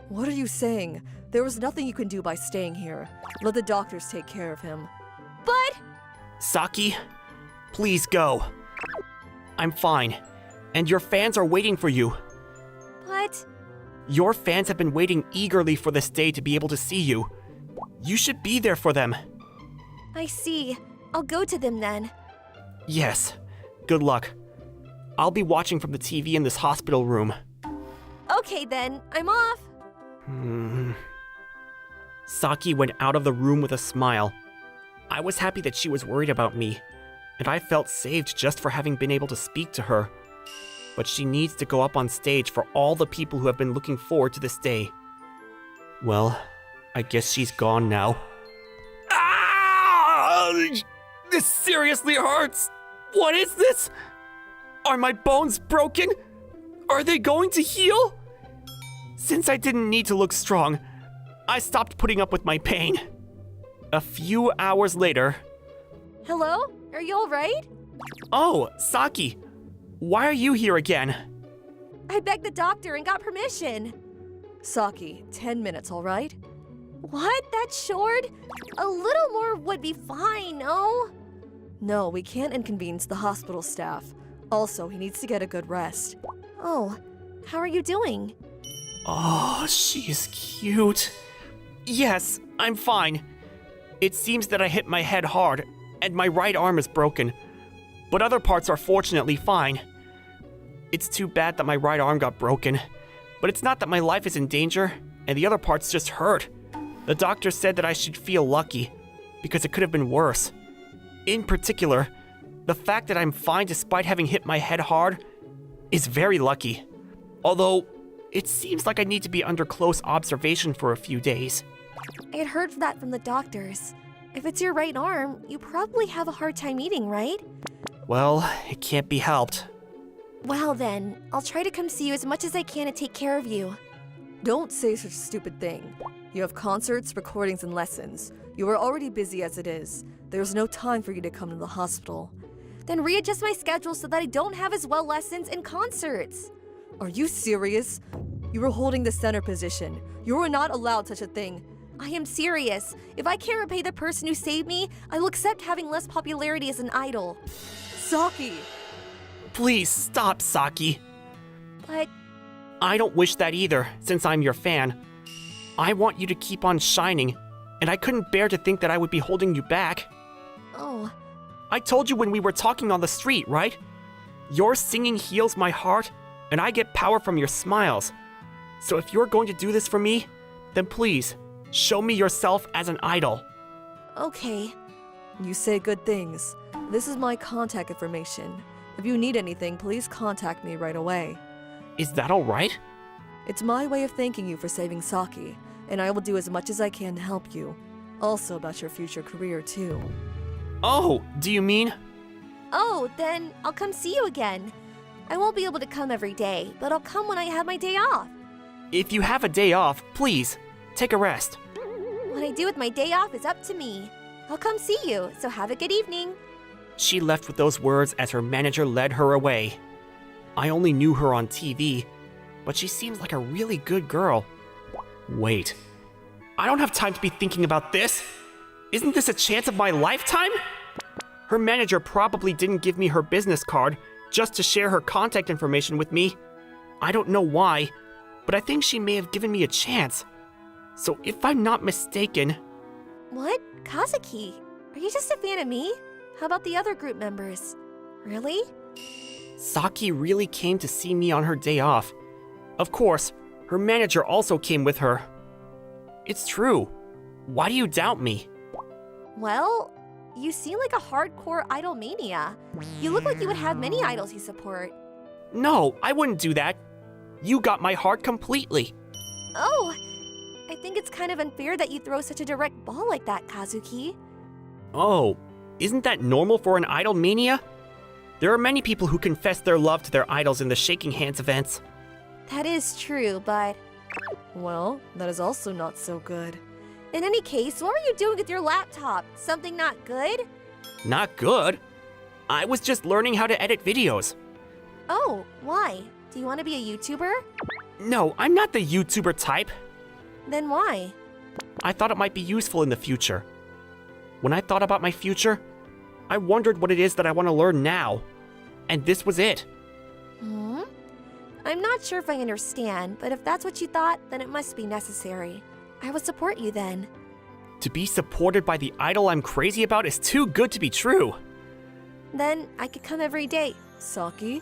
What are you saying? There was nothing you can do by staying here. Let the doctors take care of him. But... Saki, please go. I'm fine, and your fans are waiting for you. What? Your fans have been waiting eagerly for this day to be able to see you. You should be there for them. I see. I'll go to them then. Yes. Good luck. I'll be watching from the TV in this hospital room. Okay then, I'm off. Saki went out of the room with a smile. I was happy that she was worried about me, and I felt saved just for having been able to speak to her. But she needs to go up on stage for all the people who have been looking forward to this day. Well, I guess she's gone now. Ah! This seriously hurts! What is this? Are my bones broken? Are they going to heal? Since I didn't need to look strong, I stopped putting up with my pain. A few hours later... Hello? Are you alright? Oh, Saki. Why are you here again? I begged the doctor and got permission. Saki, 10 minutes, alright? What? That short? A little more would be fine, no? No, we can't inconvenience the hospital staff. Also, he needs to get a good rest. Oh, how are you doing? Oh, she's cute. Yes, I'm fine. It seems that I hit my head hard, and my right arm is broken. But other parts are fortunately fine. It's too bad that my right arm got broken. But it's not that my life is in danger, and the other parts just hurt. The doctor said that I should feel lucky, because it could have been worse. In particular, the fact that I'm fine despite having hit my head hard is very lucky. Although, it seems like I need to be under close observation for a few days. I had heard that from the doctors. If it's your right arm, you probably have a hard time eating, right? Well, it can't be helped. Well then, I'll try to come see you as much as I can to take care of you. Don't say such a stupid thing. You have concerts, recordings, and lessons. You are already busy as it is. There's no time for you to come to the hospital. Then readjust my schedule so that I don't have as well lessons and concerts. Are you serious? You were holding the center position. You were not allowed such a thing. I am serious. If I can't repay the person who saved me, I will accept having less popularity as an idol. Saki! Please stop, Saki. But I don't wish that either, since I'm your fan. I want you to keep on shining, and I couldn't bear to think that I would be holding you back. oh, I told you when we were talking on the street, right? Your singing heals my heart, and I get power from your smiles. So if you're going to do this for me, then please, show me yourself as an idol. okay. You say good things. This is my contact information. If you need anything, please contact me right away. Is that alright? It's my way of thanking you for saving Saki, and I will do as much as I can to help you. Also about your future career, too. Oh, do you mean? Oh, then I'll come see you again. I won't be able to come every day, but I'll come when I have my day off. If you have a day off, please, take a rest. What I do with my day off is up to me. I'll come see you, so have a good evening. She left with those words as her manager led her away. I only knew her on TV, but she seems like a really good girl. Wait, I don't have time to be thinking about this. Isn't this a chance of my lifetime? Her manager probably didn't give me her business card just to share her contact information with me. I don't know why, but I think she may have given me a chance. So if I'm not mistaken... What? Kazuki, are you just a fan of me? How about the other group members? Really? Saki really came to see me on her day off. Of course, her manager also came with her. It's true. Why do you doubt me? Well, you seem like a hardcore idol mania. You look like you would have many idols you support. No, I wouldn't do that. You got my heart completely. Oh, I think it's kind of unfair that you throw such a direct ball like that, Kazuki. Oh, isn't that normal for an idol mania? There are many people who confess their love to their idols in the shaking hands events. That is true, but Well, that is also not so good. in any case, what were you doing with your laptop? Something not good? Not good. I was just learning how to edit videos. Oh, why? Do you want to be a YouTuber? No, I'm not the YouTuber type. Then why? I thought it might be useful in the future. When I thought about my future, I wondered what it is that I want to learn now. And this was it. I'm not sure if I understand, but if that's what you thought, then it must be necessary. I will support you then. To be supported by the idol I'm crazy about is too good to be true. Then I could come every day. Saki?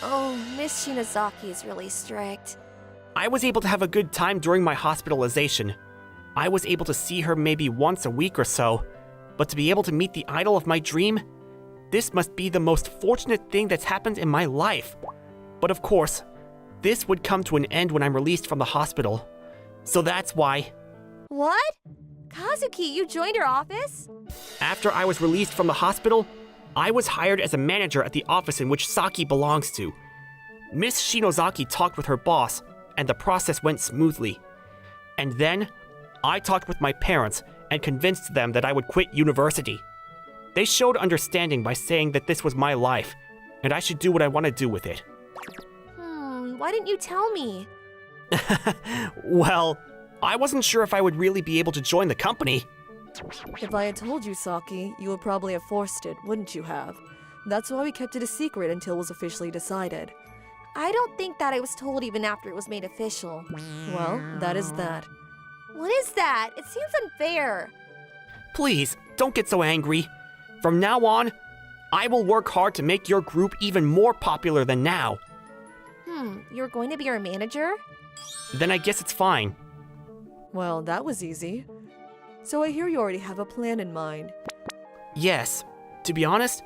Oh, Miss Shinozaki is really strict. I was able to have a good time during my hospitalization. I was able to see her maybe once a week or so, but to be able to meet the idol of my dream, this must be the most fortunate thing that's happened in my life. But of course, this would come to an end when I'm released from the hospital. So that's why, What? Kazuki, you joined her office? after I was released from the hospital, I was hired as a manager at the office in which Saki belongs to. Miss Shinozaki talked with her boss, and the process went smoothly. And then, I talked with my parents and convinced them that I would quit university. They showed understanding by saying that this was my life, and I should do what I want to do with it. Why didn't you tell me? Well, I wasn't sure if I would really be able to join the company. If I had told you, Saki, you would probably have forced it, wouldn't you have? That's why we kept it a secret until it was officially decided. I don't think that I was told even after it was made official. Well, that is that. What is that? It seems unfair. Please, don't get so angry. From now on, I will work hard to make your group even more popular than now. You're going to be our manager? Then I guess it's fine. Well, that was easy. So I hear you already have a plan in mind. Yes, to be honest,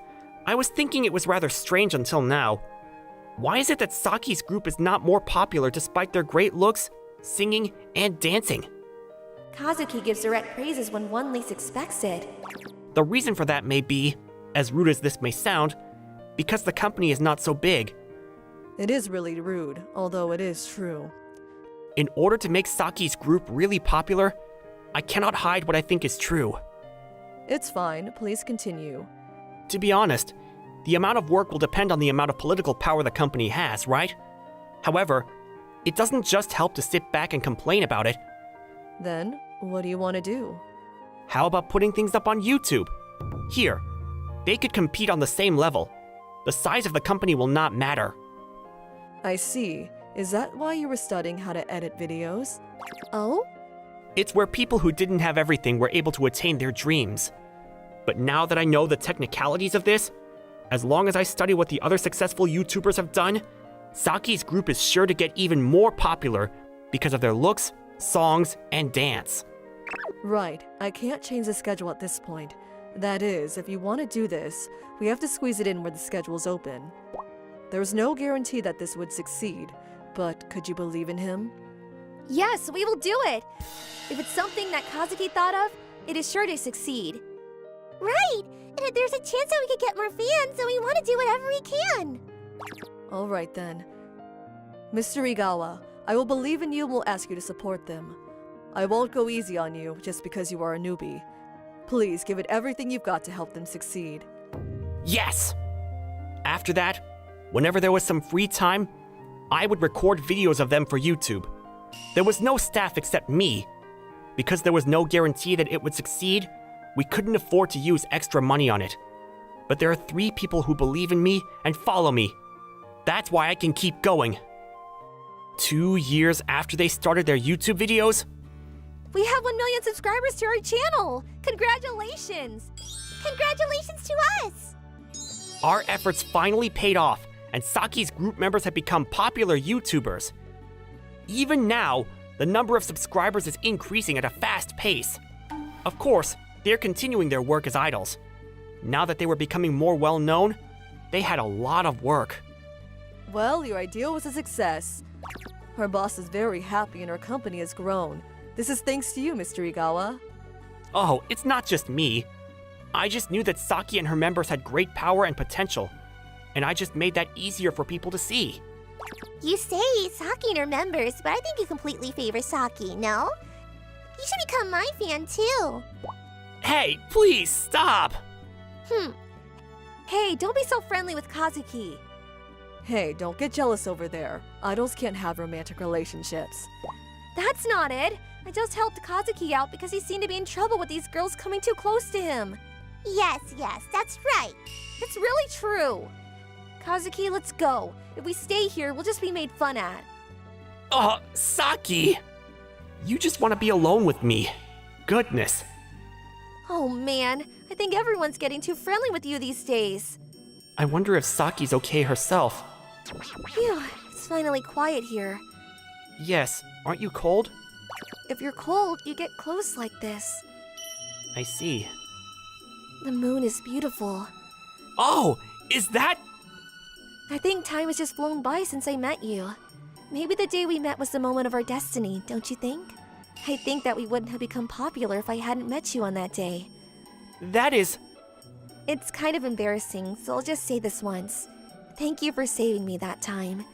I was thinking it was rather strange until now. Why is it that Saki's group is not more popular despite their great looks, singing, and dancing? Kazuki gives direct praises when one least expects it. The reason for that may be, as rude as this may sound, because the company is not so big. It is really rude, although it is true. In order to make Saki's group really popular, I cannot hide what I think is true. It's fine, please continue. To be honest, the amount of work will depend on the amount of political power the company has, right? However, it doesn't just help to sit back and complain about it. Then, what do you want to do? How about putting things up on YouTube? Here, they could compete on the same level. The size of the company will not matter. I see. Is that why you were studying how to edit videos? Oh? It's where people who didn't have everything were able to attain their dreams. But now that I know the technicalities of this, as long as I study what the other successful YouTubers have done, Saki's group is sure to get even more popular because of their looks, songs, and dance. Right, I can't change the schedule at this point. That is, if you want to do this, we have to squeeze it in where the schedule's open. There's no guarantee that this would succeed, but could you believe in him? Yes, we will do it! If it's something that Kazuki thought of, it is sure to succeed. Right! And if there's a chance that we could get more fans, so we want to do whatever we can. Alright then. Mr. Igawa, I will believe in you and will ask you to support them. I won't go easy on you just because you are a newbie. Please give it everything you've got to help them succeed. Yes! After that, whenever there was some free time, I would record videos of them for YouTube. There was no staff except me. Because there was no guarantee that it would succeed, we couldn't afford to use extra money on it. But there are 3 people who believe in me and follow me. That's why I can keep going. 2 years after they started their YouTube videos, We have 1 million subscribers to our channel! Congratulations! Congratulations to us! our efforts finally paid off, and Saki's group members have become popular YouTubers. Even now, the number of subscribers is increasing at a fast pace. Of course, they're continuing their work as idols. Now that they were becoming more well-known, they had a lot of work. Well, your idea was a success. Our boss is very happy and our company has grown. This is thanks to you, Mr. Igawa. Oh, it's not just me. I just knew that Saki and her members had great power and potential, and I just made that easier for people to see. You say Saki and her members, but I think you completely favor Saki, no? You should become my fan too. Hey, please stop! Hey, don't be so friendly with Kazuki. Hey, don't get jealous over there. Idols can't have romantic relationships. That's not it. I just helped Kazuki out because he seemed to be in trouble with these girls coming too close to him. Yes, that's right. It's really true. Kazuki, let's go. If we stay here, we'll just be made fun at. Oh, Saki! You just want to be alone with me. Goodness. Oh man, I think everyone's getting too friendly with you these days. I wonder if Saki's okay herself. Phew, it's finally quiet here. Yes, aren't you cold? If you're cold, you get close like this. I see. The moon is beautiful. Oh, is that? I think time has just flown by since I met you. Maybe the day we met was the moment of our destiny, don't you think? I think that we wouldn't have become popular if I hadn't met you on that day. That is... It's kind of embarrassing, so I'll just say this once. Thank you for saving me that time.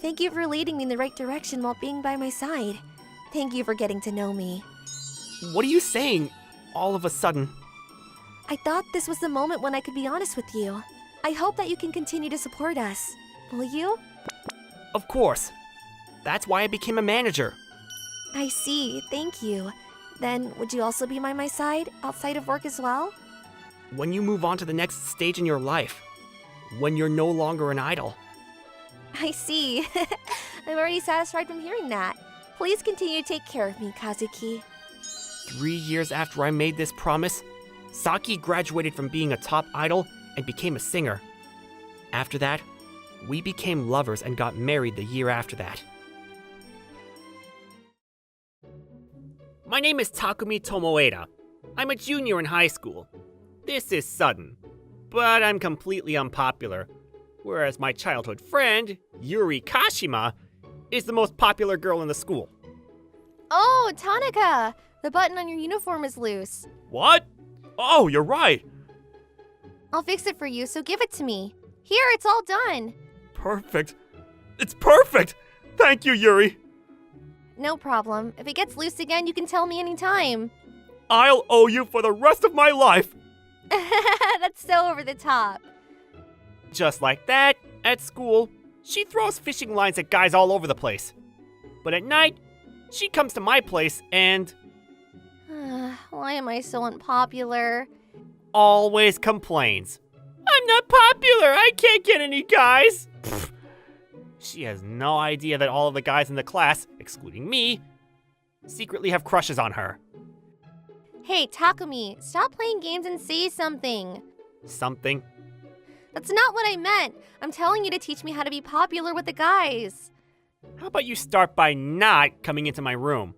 Thank you for leading me in the right direction while being by my side. Thank you for getting to know me. What are you saying, all of a sudden? I thought this was the moment when I could be honest with you. I hope that you can continue to support us. Will you? Of course. That's why I became a manager. I see, thank you. Then, would you also be by my side, outside of work as well? When you move on to the next stage in your life. When you're no longer an idol. I see. I'm already satisfied from hearing that. Please continue to take care of me, Kazuki. 3 years after I made this promise, Saki graduated from being a top idol and became a singer. After that, we became lovers and got married the year after that. My name is Takumi Tomoeda. I'm a junior in high school. This is sudden, but I'm completely unpopular, whereas my childhood friend, Yuri Kashima, is the most popular girl in the school. Oh, Tanaka! The button on your uniform is loose. What? Oh, you're right. I'll fix it for you, so give it to me. Here, it's all done. Perfect. It's perfect! Thank you, Yuri. No problem. If it gets loose again, you can tell me anytime. I'll owe you for the rest of my life. That's so over the top. Just like that, at school, she throws fishing lines at guys all over the place. But at night, she comes to my place and Why am I so unpopular? always complains. I'm not popular, I can't get any guys. Pfft. She has no idea that all of the guys in the class, excluding me, secretly have crushes on her. Hey, Takumi, stop playing games and say something. Something. That's not what I meant. I'm telling you to teach me how to be popular with the guys. How about you start by not coming into my room?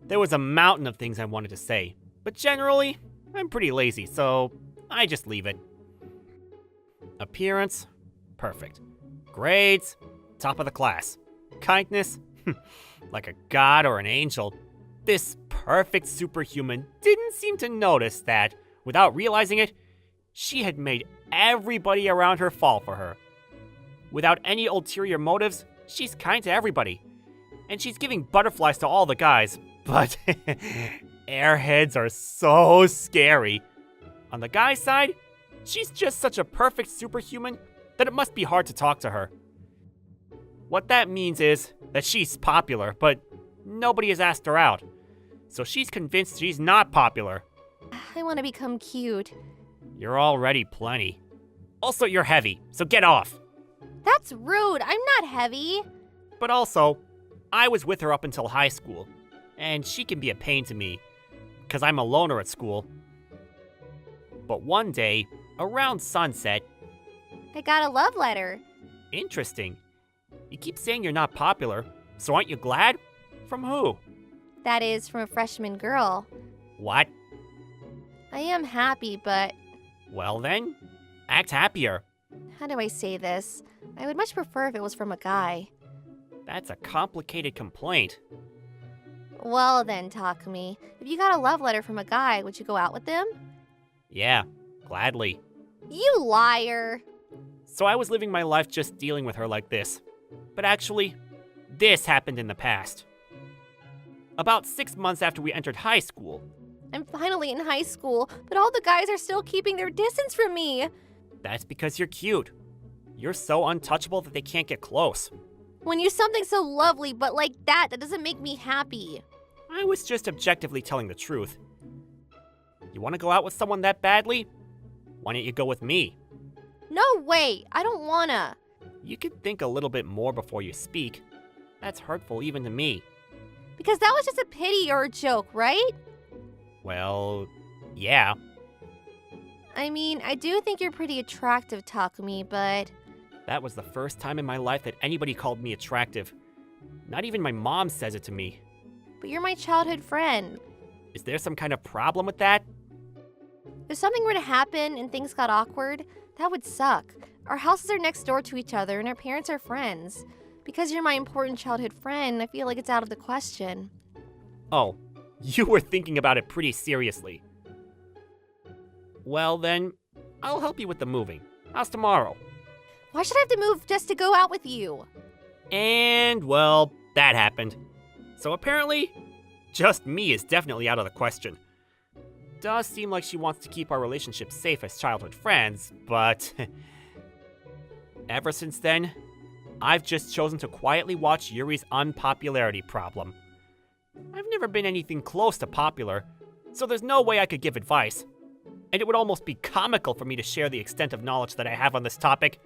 There was a mountain of things I wanted to say, but generally, I'm pretty lazy, so I just leave it. Appearance, perfect. Grades, top of the class. Kindness, like a god or an angel. This perfect superhuman didn't seem to notice that, without realizing it, she had made everybody around her fall for her. Without any ulterior motives, she's kind to everybody. And she's giving butterflies to all the guys, but airheads are so scary. On the guy's side, she's just such a perfect superhuman that it must be hard to talk to her. What that means is that she's popular, but nobody has asked her out. So she's convinced she's not popular. I want to become cute. You're already plenty. Also, you're heavy, so get off. That's rude. I'm not heavy. But also, I was with her up until high school, and she can be a pain to me, because I'm a loner at school. But one day, around sunset, I got a love letter. interesting. You keep saying you're not popular, so aren't you glad? From who? That is from a freshman girl. What? I am happy, but Well then, act happier. how do I say this? I would much prefer if it was from a guy. That's a complicated complaint. Well then, Takumi, if you got a love letter from a guy, would you go out with them? Yeah, gladly. You liar! So I was living my life just dealing with her like this. But actually, this happened in the past. About 6 months after we entered high school. I'm finally in high school, but all the guys are still keeping their distance from me. That's because you're cute. You're so untouchable that they can't get close. When you something so lovely, but like that doesn't make me happy. I was just objectively telling the truth. You want to go out with someone that badly? Why don't you go with me? No way, I don't wanna. You could think a little bit more before you speak. That's hurtful even to me. Because that was just a pity or a joke, right? Well, yeah. I mean, I do think you're pretty attractive, Takumi, but That was the first time in my life that anybody called me attractive. Not even my mom says it to me. you're my childhood friend. Is there some kind of problem with that? If something were to happen and things got awkward, that would suck. Our houses are next door to each other and our parents are friends. Because you're my important childhood friend, I feel like it's out of the question. Oh, you were thinking about it pretty seriously. Well then, I'll help you with the moving. How's tomorrow? Why should I have to move just to go out with you? And, well, that happened. So apparently, just me is definitely out of the question. Does seem like she wants to keep our relationship safe as childhood friends, but ever since then, I've just chosen to quietly watch Yuri's unpopularity problem. I've never been anything close to popular, so there's no way I could give advice. And it would almost be comical for me to share the extent of knowledge that I have on this topic.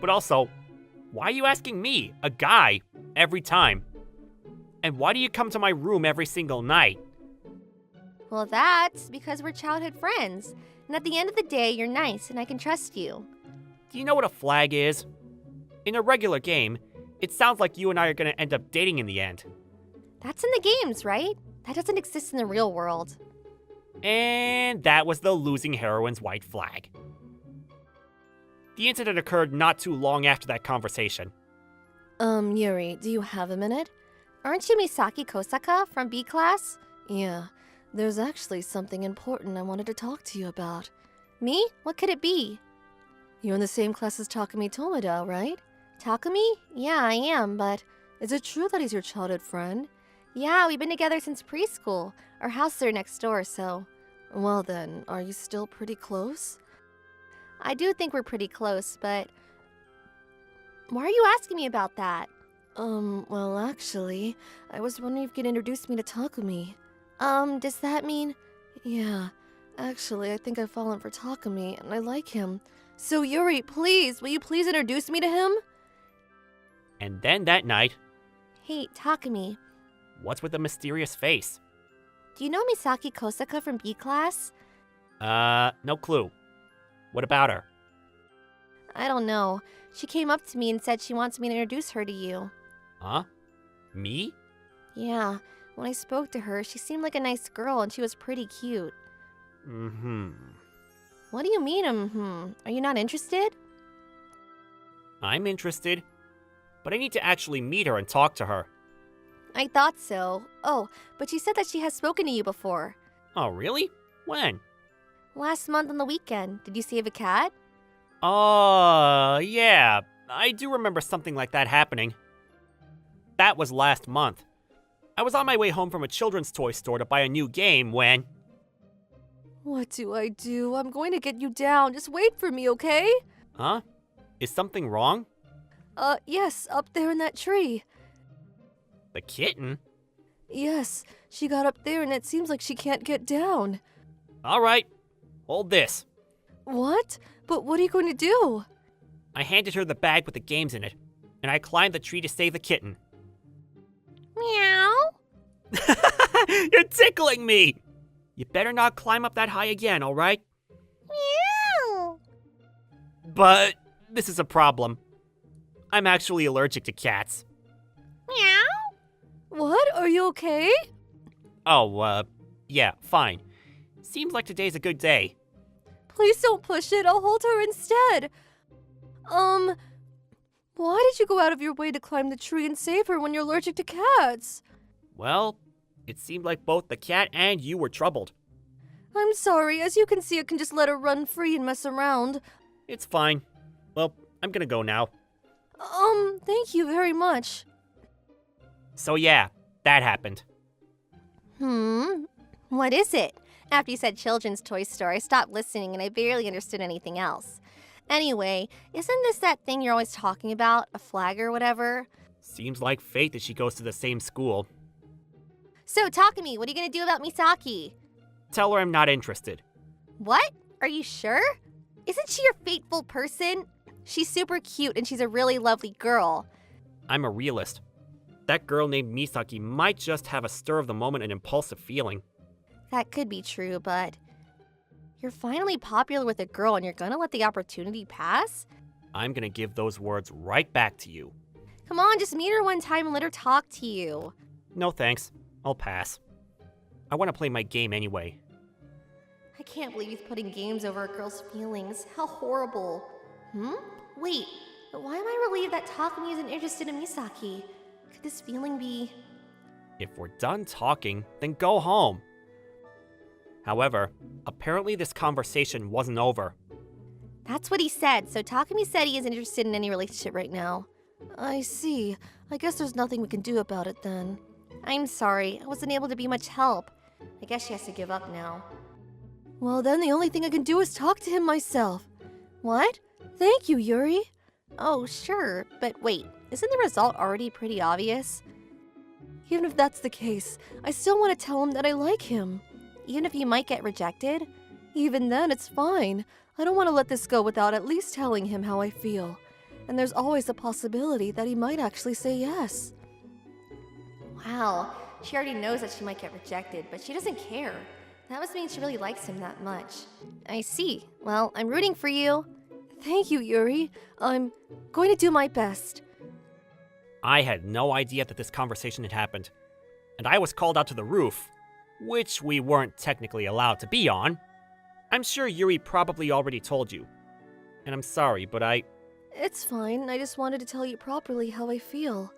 But also, why are you asking me, a guy, every time? And why do you come to my room every single night? Well, that's because we're childhood friends. And at the end of the day, you're nice and I can trust you. Do you know what a flag is? In a regular game, it sounds like you and I are gonna end up dating in the end. That's in the games, right? That doesn't exist in the real world. And that was the losing heroine's white flag. The incident occurred not too long after that conversation. Yuri, do you have a minute? Aren't you Misaki Kosaka from B class? Yeah, there's actually something important I wanted to talk to you about. Me? What could it be? You're in the same class as Takumi Tomada, right? Takumi? Yeah, I am, but is it true that he's your childhood friend? Yeah, we've been together since preschool. Our houses are next door, so... Well then, are you still pretty close? I do think we're pretty close, but... Why are you asking me about that? Well, actually, I was wondering if you could introduce me to Takumi. Does that mean... Yeah, actually, I think I've fallen for Takumi, and I like him. So Yuri, please, will you please introduce me to him? And then that night, Hey, Takumi, what's with the mysterious face? do you know Misaki Kosaka from B class? No clue. What about her? I don't know. She came up to me and said she wants me to introduce her to you. Huh? Me? Yeah, when I spoke to her, she seemed like a nice girl and she was pretty cute. Mm-hmm. What do you mean, Are you not interested? I'm interested, but I need to actually meet her and talk to her. I thought so. Oh, but she said that she has spoken to you before. Oh, really? When? Last month on the weekend. Did you save a cat? Yeah. I do remember something like that happening. That was last month. I was on my way home from a children's toy store to buy a new game when... What do I do? I'm going to get you down. Just wait for me, okay? Huh? Is something wrong? Yes, up there in that tree. The kitten? Yes, she got up there and it seems like she can't get down. All right. Hold this. What? But what are you going to do? I handed her the bag with the games in it, and I climbed the tree to save the kitten. Meow. You're tickling me! You better not climb up that high again, all right? Meow. But this is a problem. I'm actually allergic to cats. Meow. What? Are you okay? Oh, yeah, fine. Seems like today's a good day. Please don't push it. I'll hold her instead. Why did you go out of your way to climb the tree and save her when you're allergic to cats? Well, it seemed like both the cat and you were troubled. I'm sorry. As you can see, I can just let her run free and mess around. It's fine. Well, I'm gonna go now. Thank you very much. So yeah, that happened. What is it? After you said children's toy store, I stopped listening and I barely understood anything else. Anyway, isn't this that thing you're always talking about? A flag or whatever? Seems like fate that she goes to the same school. So, Takumi, what are you gonna do about Misaki? Tell her I'm not interested. What? Are you sure? Isn't she your fateful person? She's super cute and she's a really lovely girl. I'm a realist. That girl named Misaki might just have a stir of the moment and impulsive feeling. That could be true, but... You're finally popular with a girl and you're gonna let the opportunity pass? I'm gonna give those words right back to you. Come on, just meet her one time and let her talk to you. No thanks. I'll pass. I want to play my game anyway. I can't believe he's putting games over a girl's feelings. How horrible. Wait, but why am I relieved that Takumi isn't interested in Misaki? Could this feeling be... If we're done talking, then go home. However, apparently this conversation wasn't over. That's what he said, so Takumi said he isn't interested in any relationship right now. I see. I guess there's nothing we can do about it then. I'm sorry, I wasn't able to be much help. I guess she has to give up now. Well then, the only thing I can do is talk to him myself. What? Thank you, Yuri. Oh, sure, but wait, isn't the result already pretty obvious? Even if that's the case, I still want to tell him that I like him. Even if he might get rejected? Even then, it's fine. I don't want to let this go without at least telling him how I feel. And there's always a possibility that he might actually say yes. Wow, she already knows that she might get rejected, but she doesn't care. That must mean she really likes him that much. I see. Well, I'm rooting for you. Thank you, Yuri. I'm going to do my best. I had no idea that this conversation had happened. And I was called out to the roof, which we weren't technically allowed to be on. I'm sure Yuri probably already told you. And I'm sorry, but It's fine. I just wanted to tell you properly how I feel.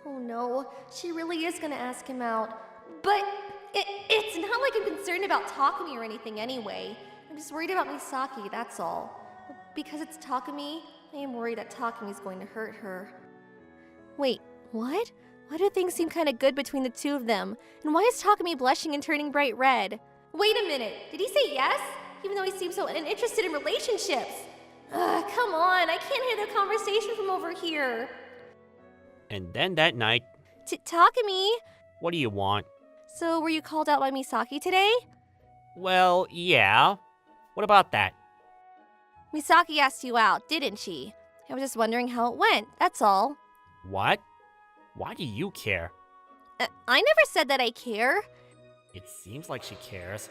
Oh no, she really is gonna ask him out. But It's not like I'm concerned about Takumi or anything anyway. I'm just worried about Misaki, that's all. Because it's Takumi, I am worried that Takumi's going to hurt her. Wait, what? Why do things seem kind of good between the two of them? And why is Takumi blushing and turning bright red? Wait a minute, did he say yes? Even though he seems so uninterested in relationships. Ugh, come on, I can't hear their conversation from over here. And then that night, Takumi? what do you want? So, were you called out by Misaki today? Well, yeah. What about that? Misaki asked you out, didn't she? I was just wondering how it went, that's all. What? Why do you care? I never said that I care. It seems like she cares.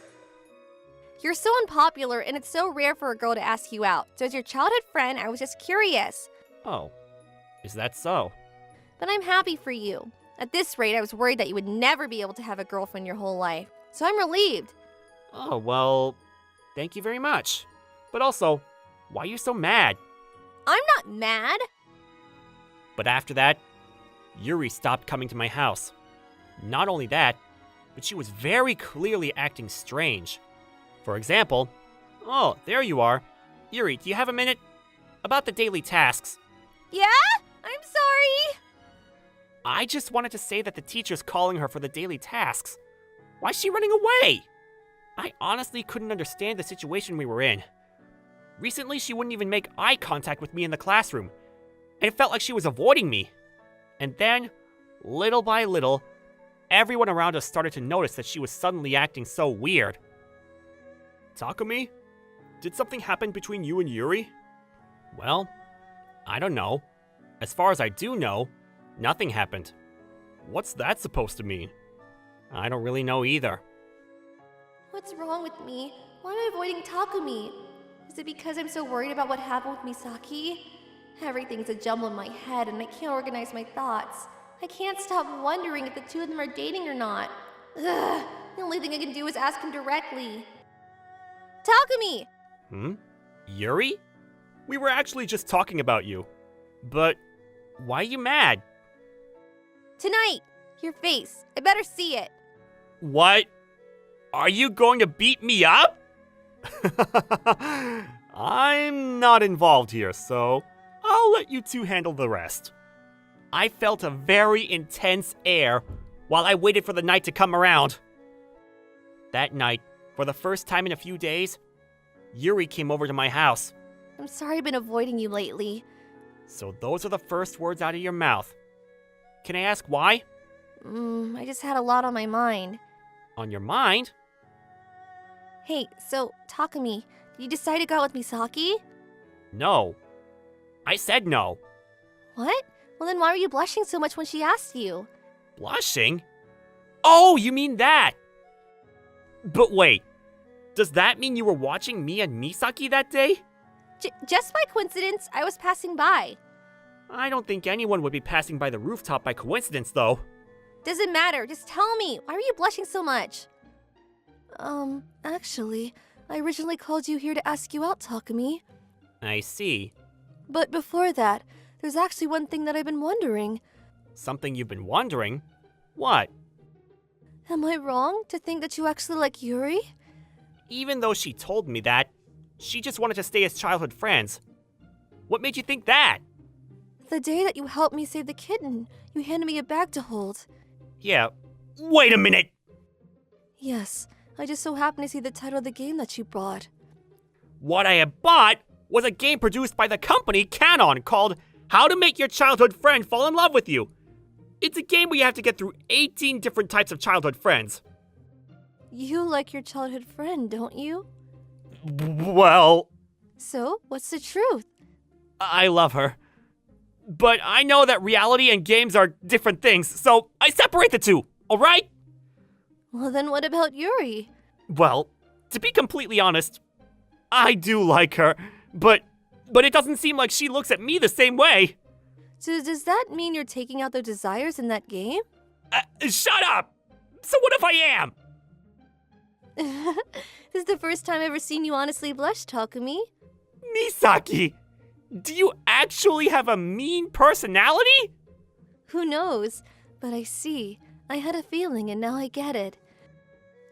You're so unpopular, and it's so rare for a girl to ask you out. So as your childhood friend, I was just curious. Oh, is that so? But I'm happy for you. At this rate, I was worried that you would never be able to have a girlfriend your whole life. So I'm relieved. Oh, well, thank you very much. But also, why are you so mad? I'm not mad. But after that, Yuri stopped coming to my house. Not only that, but she was very clearly acting strange. For example, oh, there you are. Yuri, do you have a minute? About the daily tasks. Yeah? I'm sorry. I just wanted to say that the teacher's calling her for the daily tasks. Why is she running away? I honestly couldn't understand the situation we were in. Recently, she wouldn't even make eye contact with me in the classroom, and it felt like she was avoiding me. And then, little by little, everyone around us started to notice that she was suddenly acting so weird. Takumi? Did something happen between you and Yuri? Well, I don't know. As far as I do know, nothing happened. What's that supposed to mean? I don't really know either. What's wrong with me? Why am I avoiding Takumi? Is it because I'm so worried about what happened with Misaki? Everything's a jumble in my head and I can't organize my thoughts. I can't stop wondering if the two of them are dating or not. Ugh, the only thing I can do is ask him directly. Takumi! Yuri? We were actually just talking about you. But why are you mad? Tonight! Your face. I better see it. What? Are you going to beat me up? I'm not involved here, so I'll let you two handle the rest. I felt a very intense air while I waited for the night to come around. That night, for the first time in a few days, Yuri came over to my house. I'm sorry I've been avoiding you lately. So those are the first words out of your mouth. Can I ask why? I just had a lot on my mind. On your mind? Hey, so, Takumi, did you decide to go out with Misaki? No. I said no. What? Well then why were you blushing so much when she asked you? Blushing? Oh, you mean that! But wait, does that mean you were watching me and Misaki that day? Just by coincidence, I was passing by. I don't think anyone would be passing by the rooftop by coincidence, though. Doesn't matter, just tell me. Why were you blushing so much? Actually, I originally called you here to ask you out, Takumi. I see. But before that, there's actually one thing that I've been wondering. Something you've been wondering? What? Am I wrong to think that you actually like Yuri? Even though she told me that, she just wanted to stay as childhood friends. What made you think that? The day that you helped me save the kitten, you handed me a bag to hold. Yeah, wait a minute! Yes, I just so happened to see the title of the game that you bought. What I had bought was a game produced by the company Kanon called How to Make Your Childhood Friend Fall in Love with You. It's a game where you have to get through 18 different types of childhood friends. You like your childhood friend, don't you? Well... So, what's the truth? I love her. But I know that reality and games are different things, so I separate the two, alright? Well then what about Yuri? Well, to be completely honest, I do like her, but it doesn't seem like she looks at me the same way. So does that mean you're taking out their desires in that game? Shut up! So what if I am? This is the first time I've ever seen you honestly blush, Takumi. Misaki! Do you actually have a mean personality? Who knows? But I see. I had a feeling and now I get it.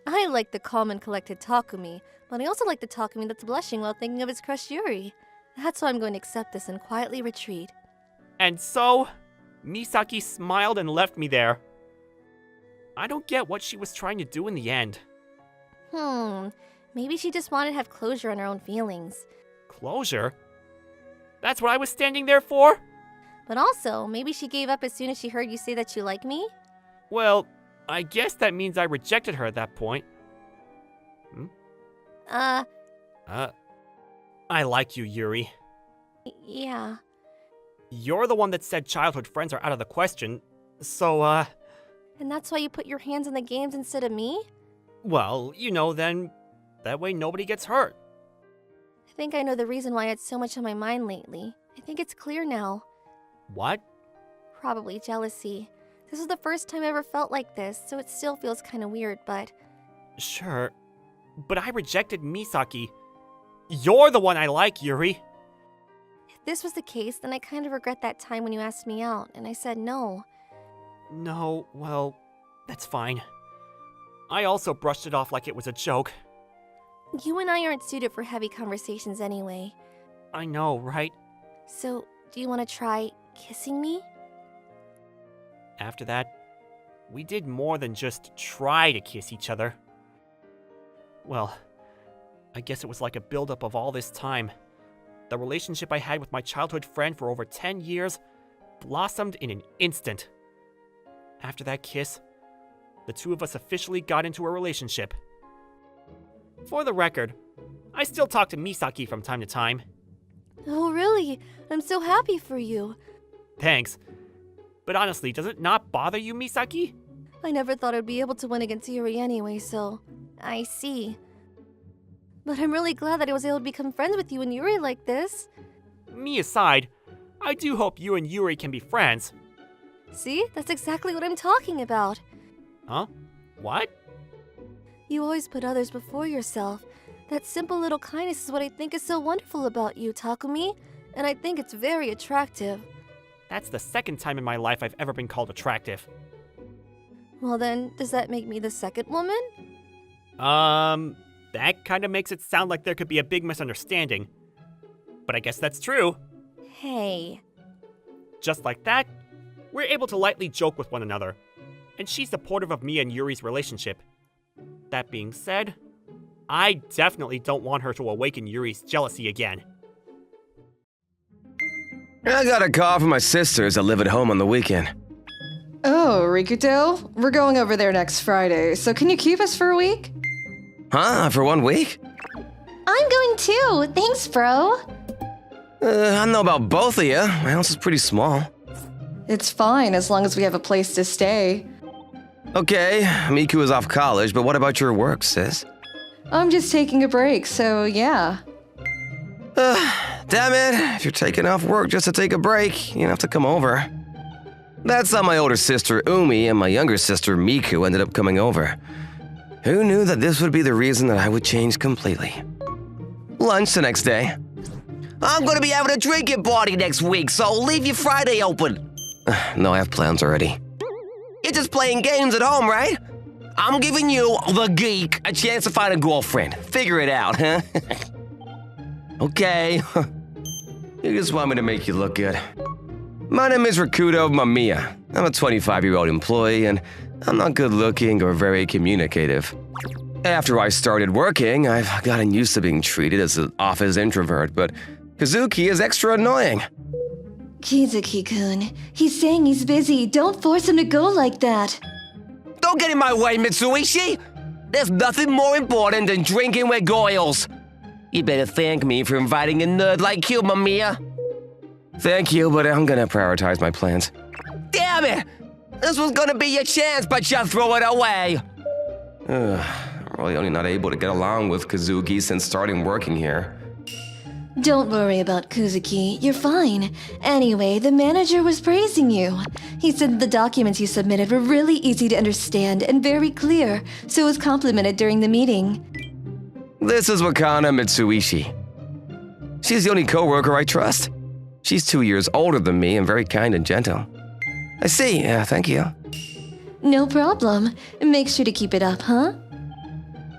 I like the calm and collected Takumi, but I also like the Takumi that's blushing while thinking of his crush Yuri. That's why I'm going to accept this and quietly retreat. And so, Misaki smiled and left me there. I don't get what she was trying to do in the end. Maybe she just wanted to have closure on her own feelings. Closure? That's what I was standing there for? But also, maybe she gave up as soon as she heard you say that you like me? Well, I guess that means I rejected her at that point. I like you, Yuri. Yeah. You're the one that said childhood friends are out of the question, so, And that's why you put your hands on the games instead of me? well, then that way nobody gets hurt. I think I know the reason why I had so much on my mind lately. I think it's clear now. What? Probably jealousy. This was the first time I ever felt like this, so it still feels kind of weird, but... Sure, but I rejected Misaki. You're the one I like, Yuri. If this was the case, then I kind of regret that time when you asked me out, and I said no. No, well, that's fine. I also brushed it off like it was a joke. You and I aren't suited for heavy conversations anyway. I know, right? So, do you want to try kissing me? After that, we did more than just try to kiss each other. Well, I guess it was like a buildup of all this time. The relationship I had with my childhood friend for over 10 years blossomed in an instant. After that kiss, the two of us officially got into a relationship. For the record, I still talk to Misaki from time to time. Oh, really? I'm so happy for you. Thanks. But honestly, does it not bother you, Misaki? I never thought I'd be able to win against Yuri anyway, so... I see. But I'm really glad that I was able to become friends with you and Yuri like this. Me aside, I do hope you and Yuri can be friends. See? That's exactly what I'm talking about. Huh? What? You always put others before yourself. That simple little kindness is what I think is so wonderful about you, Takumi. And I think it's very attractive. That's the second time in my life I've ever been called attractive. Well then, does that make me the second woman? That kind of makes it sound like there could be a big misunderstanding. But I guess that's true. Hey. Just like that, we're able to lightly joke with one another. And she's supportive of me and Yuri's relationship. That being said, I definitely don't want her to awaken Yuri's jealousy again. I got a call from my sisters that live at home on the weekend. Oh, Rikuto, we're going over there next Friday, so can you keep us for a week? Huh? For 1 week? I'm going too. Thanks, bro. I don't know about both of you. My house is pretty small. It's fine as long as we have a place to stay. Okay, Miku is off college, but what about your work, sis? I'm just taking a break, so yeah. Damn it, if you're taking off work just to take a break, you have to come over. That's how my older sister Umi and my younger sister Miku ended up coming over. Who knew that this would be the reason that I would change completely? Lunch the next day. I'm gonna be having a drinking party next week, so leave your Friday open. No, I have plans already. You're just playing games at home, right? I'm giving you, the geek, a chance to find a girlfriend. Figure it out, huh? Okay. You just want me to make you look good. My name is Rakuto Mamiya. I'm a 25-year-old employee, and I'm not good looking or very communicative. After I started working, I've gotten used to being treated as an office introvert, but Kazuki is extra annoying. Kizuki-kun, he's saying he's busy. Don't force him to go like that. Don't get in my way, Mitsuishi! There's nothing more important than drinking with girls. You better thank me for inviting a nerd like you, Mamiya. Thank you, but I'm gonna prioritize my plans. Damn it! This was gonna be your chance, but you threw it away. I'm really only not able to get along with Kazuki since starting working here. Don't worry about Kuzuki, you're fine. Anyway, the manager was praising you. He said the documents you submitted were really easy to understand and very clear, so it was complimented during the meeting. This is Wakana Mitsuishi. She's the only coworker I trust. She's 2 years older than me and very kind and gentle. I see, thank you. No problem. Make sure to keep it up, huh?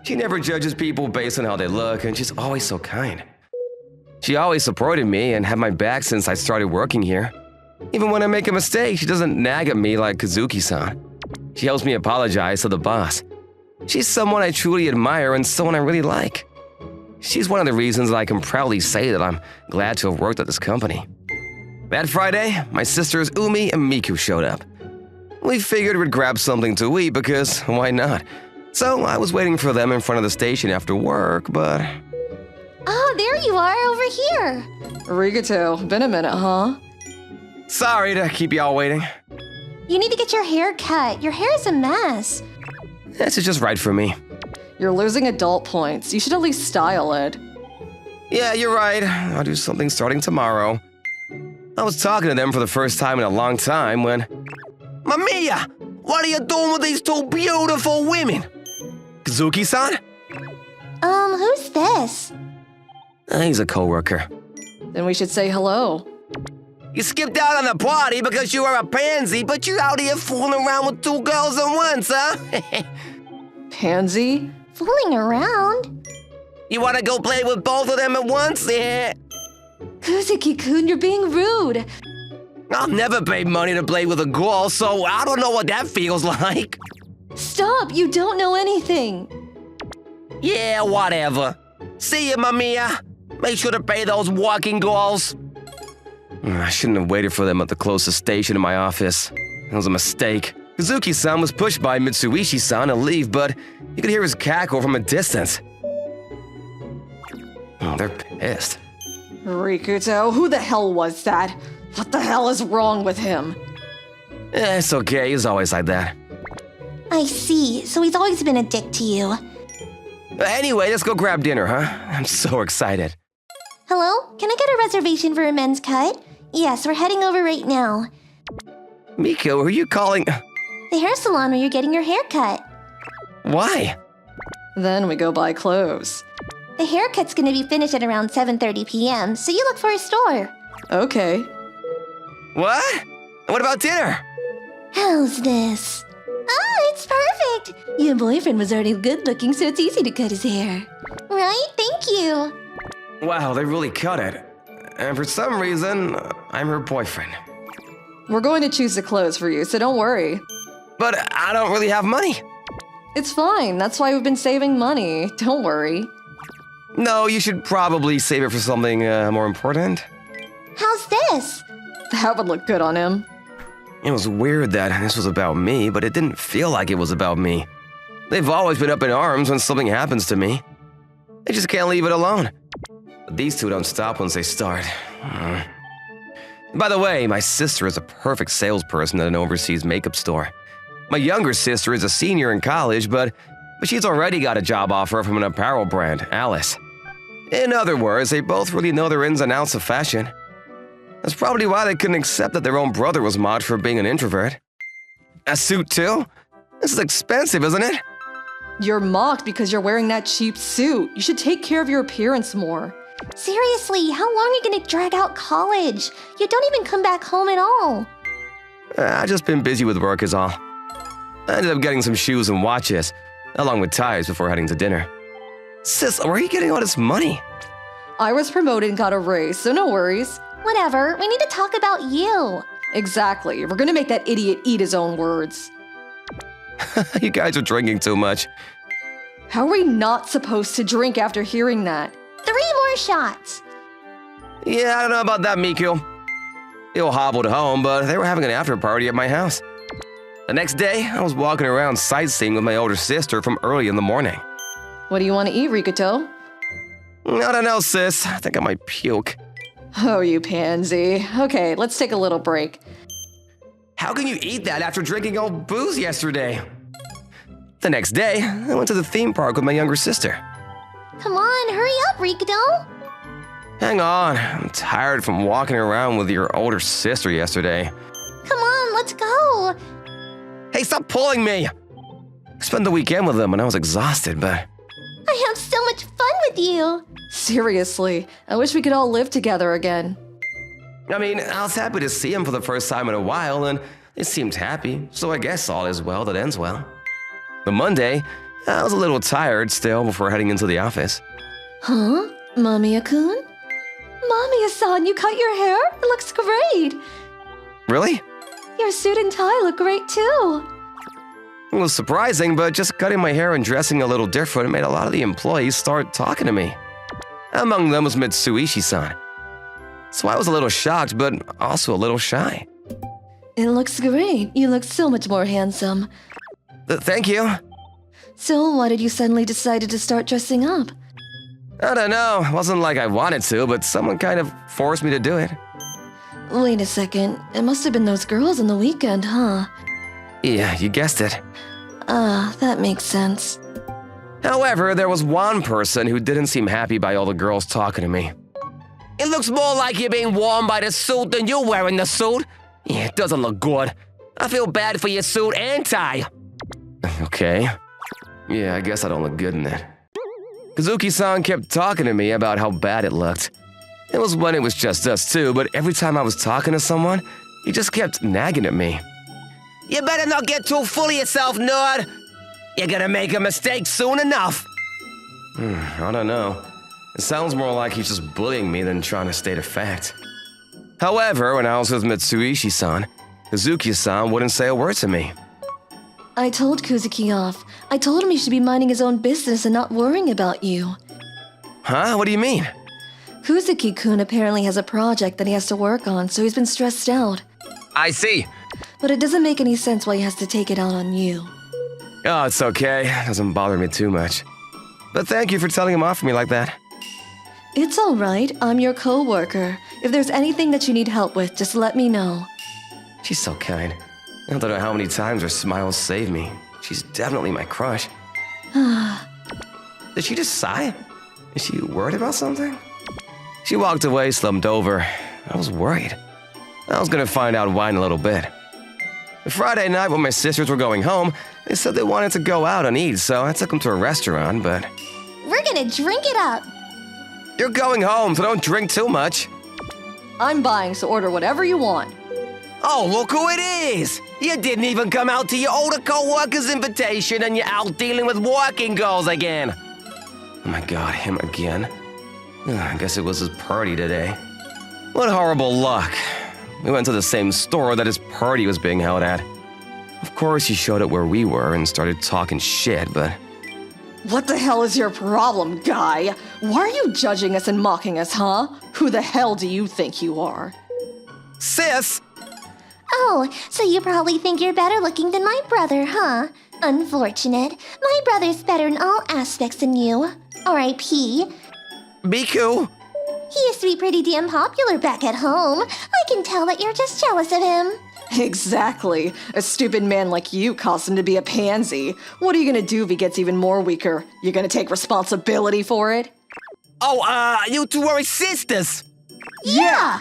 She never judges people based on how they look, and she's always so kind. She always supported me and had my back since I started working here. Even when I make a mistake, she doesn't nag at me like Kazuki-san. She helps me apologize to the boss. She's someone I truly admire and someone I really like. She's one of the reasons that I can proudly say that I'm glad to have worked at this company. That Friday, my sisters Umi and Miku showed up. We figured we'd grab something to eat because why not? So I was waiting for them in front of the station after work, but... Oh, there you are, over here. Rigoto, been a minute, huh? Sorry to keep y'all waiting. You need to get your hair cut. Your hair is a mess. This is just right for me. You're losing adult points. You should at least style it. Yeah, you're right. I'll do something starting tomorrow. I was talking to them for the first time in a long time when... Mamiya, what are you doing with these two beautiful women? Kazuki-san? Who's this? He's a coworker. Then we should say hello. You skipped out on the party because you were a pansy, but you're out here fooling around with two girls at once, huh? Pansy? Fooling around? You want to go play with both of them at once? Yeah. Kuzuki-kun, you're being rude. I'll never pay money to play with a girl, so I don't know what that feels like. Stop, you don't know anything. Yeah, whatever. See you, Mamiya. Make sure to pay those walking girls. I shouldn't have waited for them at the closest station in my office. That was a mistake. Kazuki-san was pushed by Mitsuishi-san to leave, but you could hear his cackle from a distance. Oh, they're pissed. Rikuto, who the hell was that? What the hell is wrong with him? It's okay, he's always like that. I see, so he's always been a dick to you. Anyway, let's go grab dinner, huh? I'm so excited. Hello? Can I get a reservation for a men's cut? Yes, we're heading over right now. Miko, who are you calling? The hair salon where you're getting your hair cut. Why? Then we go buy clothes. The haircut's gonna be finished at around 7:30 p.m., so you look for a store. Okay. What? What about dinner? How's this? Oh, it's perfect! Your boyfriend was already good looking, so it's easy to cut his hair. Right? Thank you. Wow, they really cut it. And for some reason, I'm her boyfriend. We're going to choose the clothes for you, so don't worry. But I don't really have money. It's fine, that's why we've been saving money. Don't worry. No, you should probably save it for something more important. How's this? That would look good on him. It was weird that this was about me, but it didn't feel like it was about me. They've always been up in arms when something happens to me. They just can't leave it alone. But these two don't stop once they start. By the way, my sister is a perfect salesperson at an overseas makeup store. My younger sister is a senior in college, but she's already got a job offer from an apparel brand, Alice. In other words, they both really know their ins and outs of fashion. That's probably why they couldn't accept that their own brother was mocked for being an introvert. A suit too? This is expensive, isn't it? You're mocked because you're wearing that cheap suit. You should take care of your appearance more. Seriously, how long are you gonna drag out college? You don't even come back home at all. I've just been busy with work is all. I ended up getting some shoes and watches, along with ties before heading to dinner. Sis, where are you getting all this money? I was promoted and got a raise, so no worries. Whatever, we need to talk about you. Exactly, we're gonna make that idiot eat his own words. You guys are drinking too much. How are we not supposed to drink after hearing that? 3 more shots. Yeah, I don't know about that, Miku. They all hobbled home, but they were having an after party at my house. The next day, I was walking around sightseeing with my older sister from early in the morning. What do you want to eat, Rikuto? I don't know, sis. I think I might puke. Oh, you pansy. Okay, let's take a little break. How can you eat that after drinking all booze yesterday? The next day, I went to the theme park with my younger sister. Come on, hurry up, Rikuto. Hang on, I'm tired from walking around with your older sister yesterday. Come on, let's go. Hey, stop pulling me! I spent the weekend with them and I was exhausted, but... I have so much fun with you. Seriously, I wish we could all live together again. I mean, I was happy to see him for the first time in a while, and they seemed happy, so I guess all is well that ends well. The Monday, I was a little tired still before heading into the office. Huh? Mamiya-kun? Mamiya-san, you cut your hair? It looks great. Really? Your suit and tie look great too. It was surprising, but just cutting my hair and dressing a little different made a lot of the employees start talking to me. Among them was Mitsuishi-san. So I was a little shocked, but also a little shy. It looks great. You look so much more handsome. Thank you. So why did you suddenly decide to start dressing up? I don't know. It wasn't like I wanted to, but someone kind of forced me to do it. Wait a second. It must have been those girls on the weekend, huh? Yeah, you guessed it. Ah, that makes sense. However, there was one person who didn't seem happy by all the girls talking to me. It looks more like you're being warmed by the suit than you're wearing the suit. Yeah, it doesn't look good. I feel bad for your suit and tie. Okay. Yeah, I guess I don't look good in it. Kazuki-san kept talking to me about how bad it looked. It was when it was just us two, but every time I was talking to someone, he just kept nagging at me. You better not get too full of yourself, nerd. You're gonna make a mistake soon enough. I don't know. It sounds more like he's just bullying me than trying to state a fact. However, when I was with Mitsuishi-san, Kazuki-san wouldn't say a word to me. I told Kuzuki off. I told him he should be minding his own business and not worrying about you. Huh? What do you mean? Kuzuki-kun apparently has a project that he has to work on, so he's been stressed out. I see. But it doesn't make any sense why he has to take it out on you. Oh, it's okay. It doesn't bother me too much. But thank you for telling him off for me like that. It's all right. I'm your co-worker. If there's anything that you need help with, just let me know. She's so kind. I don't know how many times her smiles saved me. She's definitely my crush. Did she just sigh? Is she worried about something? She walked away, slumped over. I was worried. I was gonna find out why in a little bit. Friday night when my sisters were going home, they said they wanted to go out and eat, so I took them to a restaurant, but... We're gonna drink it up. You're going home, so don't drink too much. I'm buying, so order whatever you want. Oh, look who it is! You didn't even come out to your older co-worker's invitation and you're out dealing with working girls again. Oh my god, him again? I guess it was his party today. What horrible luck. We went to the same store that his party was being held at. Of course, he showed up where we were and started talking shit, but... What the hell is your problem, guy? Why are you judging us and mocking us, huh? Who the hell do you think you are? Sis! Oh, so you probably think you're better looking than my brother, huh? Unfortunate. My brother's better in all aspects than you. R.I.P. Miku! He used to be pretty damn popular back at home. I can tell that you're just jealous of him. Exactly. A stupid man like you caused him to be a pansy. What are you gonna do if he gets even more weaker? You're gonna take responsibility for it? Oh, you two are his sisters! Yeah!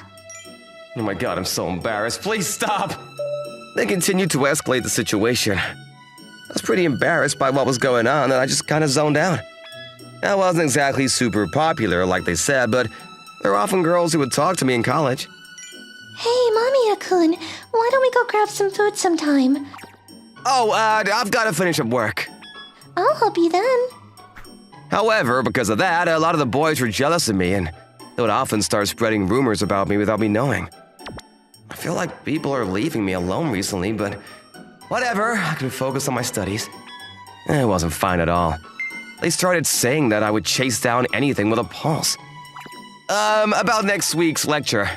Oh my god, I'm so embarrassed. Please stop! They continued to escalate the situation. I was pretty embarrassed by what was going on, and I just kind of zoned out. I wasn't exactly super popular, like they said, but there were often girls who would talk to me in college. Hey, Mamiya-kun, why don't we go grab some food sometime? Oh, I've got to finish up work. I'll help you then. However, because of that, a lot of the boys were jealous of me, and they would often start spreading rumors about me without me knowing. I feel like people are leaving me alone recently, but whatever, I can focus on my studies. It wasn't fine at all. They started saying that I would chase down anything with a pulse. About next week's lecture.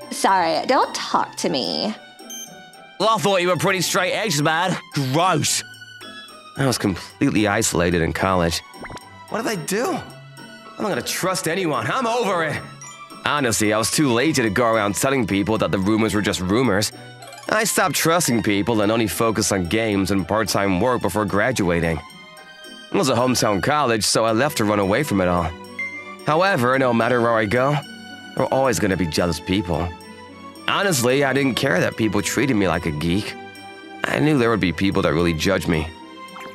Sorry, don't talk to me. Well, I thought you were pretty straight-edged, man. Gross. I was completely isolated in college. What did I do? I'm not gonna trust anyone. I'm over it. Honestly, I was too lazy to go around telling people that the rumors were just rumors. I stopped trusting people and only focused on games and part-time work before graduating. It was a hometown college, so I left to run away from it all. However, no matter where I go, there are always gonna be jealous people. Honestly, I didn't care that people treated me like a geek. I knew there would be people that really judged me.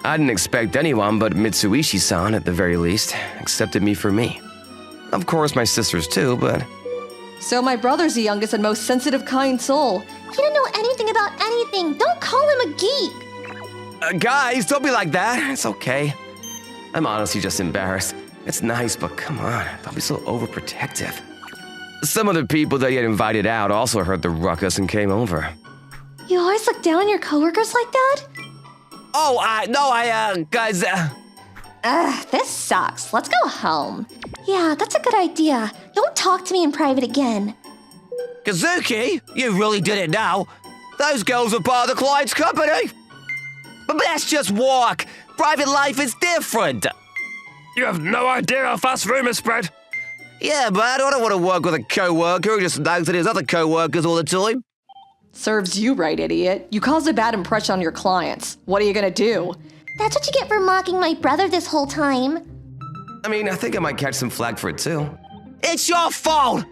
I didn't expect anyone but Mitsuishi-san, at the very least, accepted me for me. Of course, my sisters too, but... So my brother's the youngest and most sensitive, kind soul. He don't know anything about anything. Don't call him a geek. Guys, don't be like that. It's okay. I'm honestly just embarrassed. It's nice, but come on, don't be so overprotective. Some of the people that he had invited out also heard the ruckus and came over. You always look down on your coworkers like that? Guys, Ugh, this sucks. Let's go home. Yeah, that's a good idea. Don't talk to me in private again. Kazuki, you really did it now. Those girls are part of the client's company. But that's just work. Private life is different. You have no idea how fast rumors spread. Yeah, but I don't want to work with a co-worker who just nags at his other co-workers all the time. Serves you right, idiot. You caused a bad impression on your clients. What are you gonna do? That's what you get for mocking my brother this whole time. I mean, I think I might catch some flack for it too. It's your fault.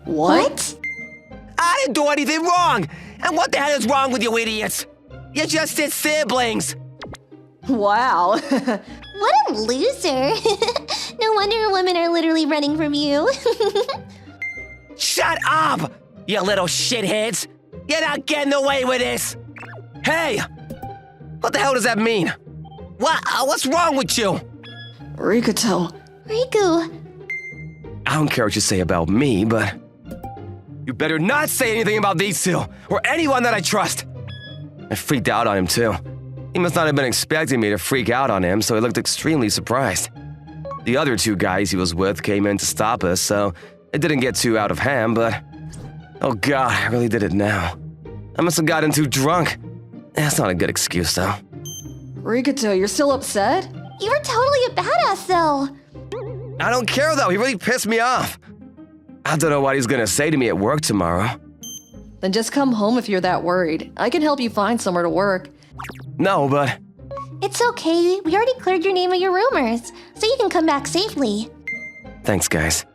What? I didn't do anything wrong. And what the hell is wrong with you idiots? You're just his siblings. Wow. What a loser. No wonder women are literally running from you. Shut up, you little shitheads. You're not getting away with this. Hey, what the hell does that mean? What's wrong with you? Rikuto. Riku, I don't care what you say about me, but you better not say anything about these two or anyone that I trust. I freaked out on him too. He must not have been expecting me to freak out on him, so he looked extremely surprised. The other two guys he was with came in to stop us, so it didn't get too out of hand, but oh god, I really did it now. I must have gotten too drunk. That's not a good excuse though. Rikuto, you're still upset? you were totally a badass though. I don't care though, he really pissed me off. I don't know what he's gonna say to me at work tomorrow. Then just come home if you're that worried. I can help you find somewhere to work. No, but It's okay, we already cleared your name of your rumors, so you can come back safely. thanks guys.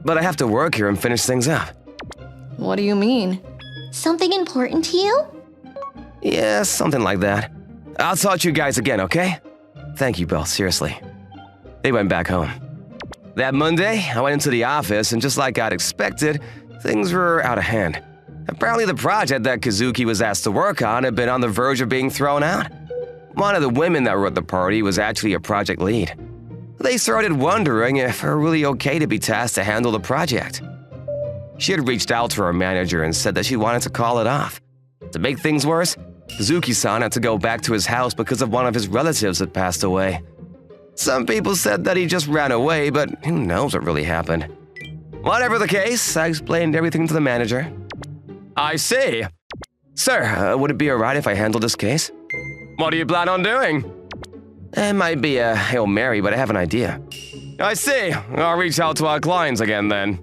But I have to work here and finish things up. What do you mean? Something important to you? Yeah, something like that. I'll talk to you guys again, okay? Thank you, Bill, seriously. They went back home. That Monday, I went into the office, and just like I'd expected, things were out of hand. Apparently the project that Kazuki was asked to work on had been on the verge of being thrown out. One of the women that were at the party was actually a project lead. They started wondering if it were really okay to be tasked to handle the project. She had reached out to her manager and said that she wanted to call it off. To make things worse, Kazuki-san had to go back to his house because of one of his relatives had passed away. Some people said that he just ran away, but who knows what really happened. Whatever the case, I explained everything to the manager. I see. Sir, would it be alright if I handled this case? What do you plan on doing? It might be a Hail Mary, but I have an idea. I see. I'll reach out to our clients again then.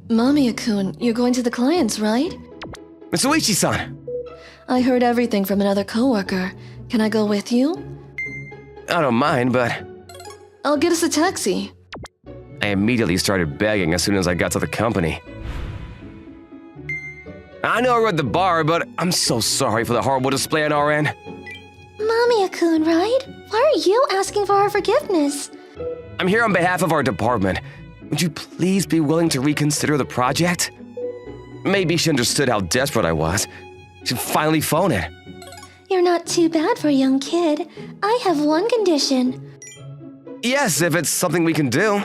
Mamiya-kun, you're going to the clients, right? Mitsuichi-san! I heard everything from another coworker. Can I go with you? I don't mind, but I'll get us a taxi. I immediately started begging as soon as I got to the company. I know we're at the bar, but I'm so sorry for the horrible display on our end. Mamiya-kun, right? Why are you asking for our forgiveness? I'm here on behalf of our department. Would you please be willing to reconsider the project? Maybe she understood how desperate I was. She'd finally phone it. You're not too bad for a young kid. I have one condition. Yes, if it's something we can do.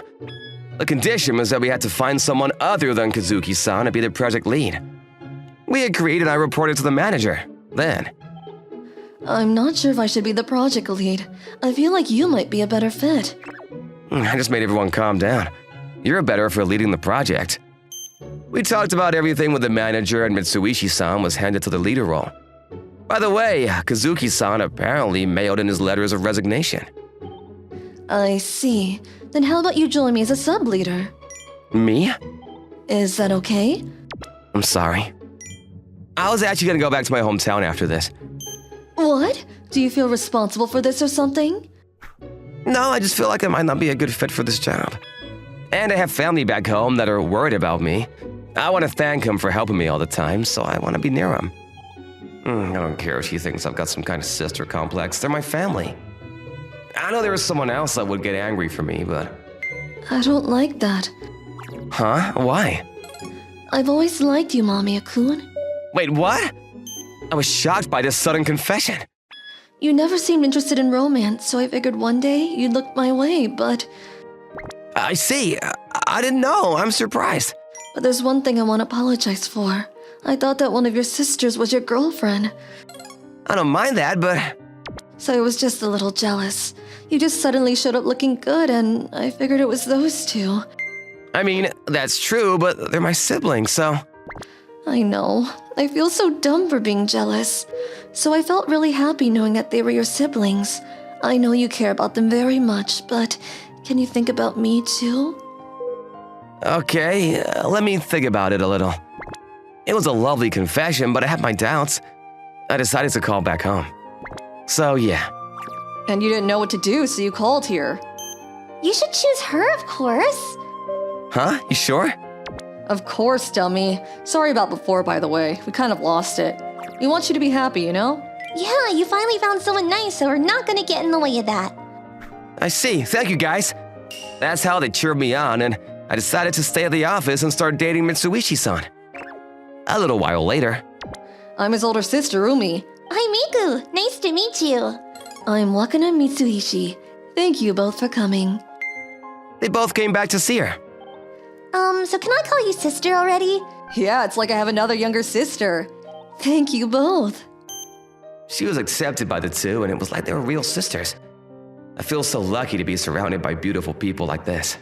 The condition was that we had to find someone other than Kazuki-san to be the project lead. We agreed and I reported to the manager. Then, I'm not sure if I should be the project lead. I feel like you might be a better fit. I just made everyone calm down. You're better for leading the project. We talked about everything with the manager and Mitsuishi-san was handed to the leader role. By the way, Kazuki-san apparently mailed in his letters of resignation. I see. Then how about you join me as a sub-leader? Me? Is that okay? I'm sorry. I was actually gonna go back to my hometown after this. What? Do you feel responsible for this or something? No, I just feel like I might not be a good fit for this job. And I have family back home that are worried about me. I want to thank him for helping me all the time, so I want to be near him. I don't care if she thinks I've got some kind of sister complex. They're my family. I know there was someone else that would get angry for me, but... I don't like that. Huh? Why? I've always liked you, Mamiya-kun. Wait, what? I was shocked by this sudden confession. You never seemed interested in romance, so I figured one day you'd look my way, but I see. I didn't know. I'm surprised. there's one thing I want to apologize for. I thought that one of your sisters was your girlfriend, I don't mind that, but so I was just a little jealous. You just suddenly showed up looking good, and I figured it was those two. I mean, that's true, but they're my siblings, so... I know. I feel so dumb for being jealous. So I felt really happy knowing that they were your siblings. I know you care about them very much, but can you think about me too? Okay, let me think about it a little. It was a lovely confession, but I had my doubts. I decided to call back home. So, yeah. And you didn't know what to do, so you called here. You should choose her, of course. Huh? You sure? Of course, dummy. Sorry about before, by the way. We kind of lost it. We want you to be happy, you know? Yeah, you finally found someone nice, so we're not gonna get in the way of that. I see. Thank you, guys. That's how they cheered me on, and I decided to stay at the office and start dating Mitsuishi-san. A little while later. I'm his older sister, Umi. Hi, Miku. Nice to meet you. I'm Wakana Mitsuishi. Thank you both for coming. They both came back to see her. So can I call you sister already? Yeah, it's like I have another younger sister. Thank you both. She was accepted by the two, and it was like they were real sisters. I feel so lucky to be surrounded by beautiful people like this.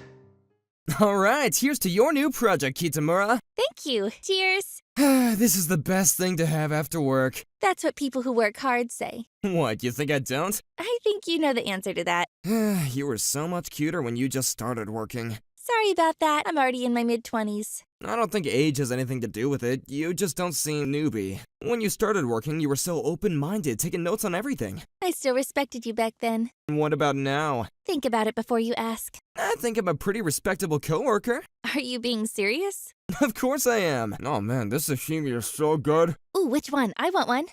Alright, here's to your new project, Kitamura. Thank you. Cheers. This is the best thing to have after work. That's what people who work hard say. What, you think I don't? I think you know the answer to that. You were so much cuter when you just started working. Sorry about that. I'm already in my mid-20s. I don't think age has anything to do with it. You just don't seem newbie. When you started working, you were so open-minded, taking notes on everything. I still respected you back then. What about now? Think about it before you ask. I think I'm a pretty respectable coworker. Are you being serious? Of course I am. Oh man, this sashimi is so good. Ooh, which one? I want one.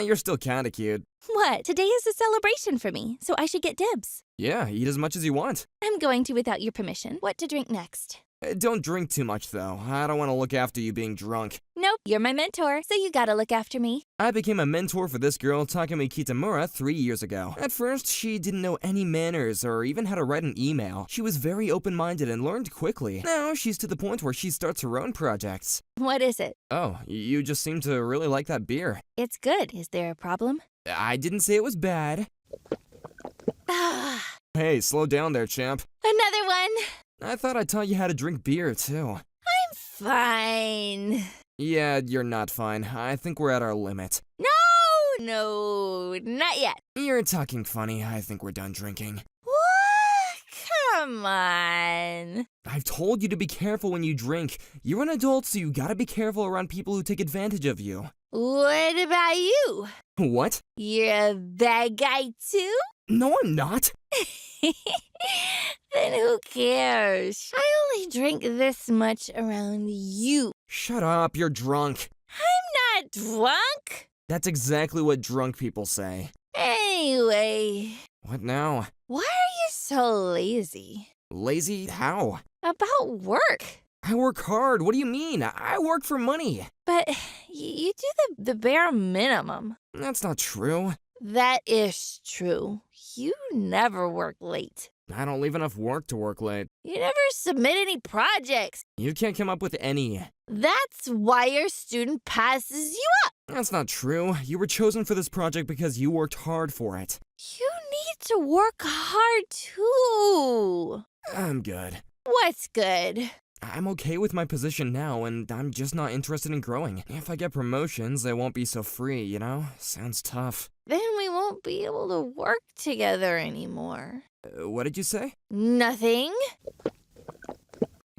You're still kinda cute. What? Today is a celebration for me, so I should get dibs. Yeah, eat as much as you want. I'm going to without your permission. What to drink next? Don't drink too much, though. I don't want to look after you being drunk. Nope, you're my mentor, so you gotta look after me. I became a mentor for this girl, Takumi Kitamura, 3 years ago. At first, she didn't know any manners or even how to write an email. She was very open-minded and learned quickly. Now, she's to the point where she starts her own projects. What is it? Oh, you just seem to really like that beer. It's good. Is there a problem? I didn't say it was bad. Hey, slow down there, champ. Another one. I thought I taught you how to drink beer, too. I'm fine. Yeah, you're not fine. I think we're at our limit. No, not yet. You're talking funny. I think we're done drinking. What? Come on. I've told you to be careful when you drink. You're an adult, so you gotta be careful around people who take advantage of you. What about you? What? You're a bad guy too? No, I'm not. Then who cares? I only drink this much around you. Shut up, you're drunk. I'm not drunk. That's exactly what drunk people say. Anyway, What now? why are you so lazy? Lazy? How? About work. I work hard. What do you mean? I work for money. But you do the bare minimum. That's not true. That is true. You never work late. I don't leave enough work to work late. You never submit any projects. You can't come up with any. That's why your student passes you up. That's not true. You were chosen for this project because you worked hard for it. You need to work hard too. I'm good. What's good? I'm okay with my position now, and I'm just not interested in growing. If I get promotions, I won't be so free, you know? Sounds tough. Then we won't be able to work together anymore. What did you say? Nothing.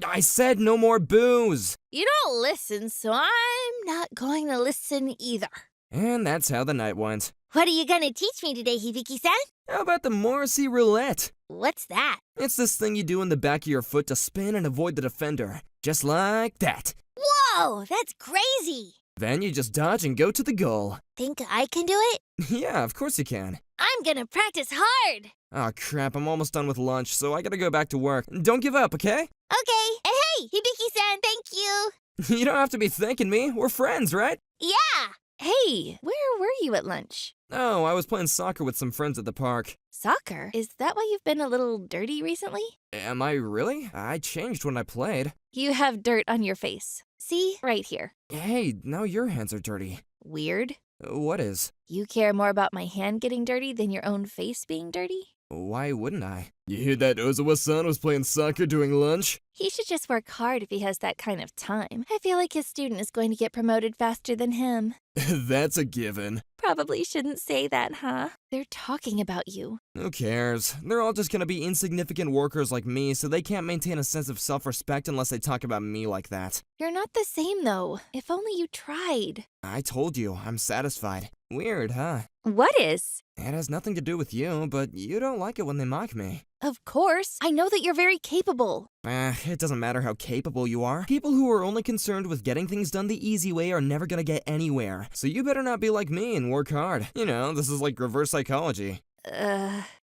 I said no more booze! You don't listen, so I'm not going to listen either. And that's how the night went. What are you gonna teach me today, Hibiki-san? How about the Morrissey roulette? What's that? It's this thing you do in the back of your foot to spin and avoid the defender. Just like that. Whoa, that's crazy. Then you just dodge and go to the goal. Think I can do it? Yeah, of course you can. I'm gonna practice hard. Oh crap, I'm almost done with lunch, so I gotta go back to work. Don't give up, okay? Okay. Hey, Hibiki-san, thank you. You don't have to be thanking me. We're friends, right? Yeah. Hey, where were you at lunch? Oh, I was playing soccer with some friends at the park. Soccer? Is that why you've been a little dirty recently? Am I really? I changed when I played. You have dirt on your face. See? Right here. Hey, now your hands are dirty. Weird. What is? You care more about my hand getting dirty than your own face being dirty? Why wouldn't I? You hear that Ozawa-san was playing soccer during lunch? He should just work hard if he has that kind of time. I feel like his student is going to get promoted faster than him. That's a given. Probably shouldn't say that, huh? They're talking about you. Who cares? They're all just gonna be insignificant workers like me, so they can't maintain a sense of self-respect unless they talk about me like that. You're not the same, though. If only you tried. I told you, I'm satisfied. Weird, huh? What is? It has nothing to do with you, but you don't like it when they mock me. Of course. I know that you're very capable. It doesn't matter how capable you are. People who are only concerned with getting things done the easy way are never gonna get anywhere. So you better not be like me and work hard. You know, this is like reverse psychology.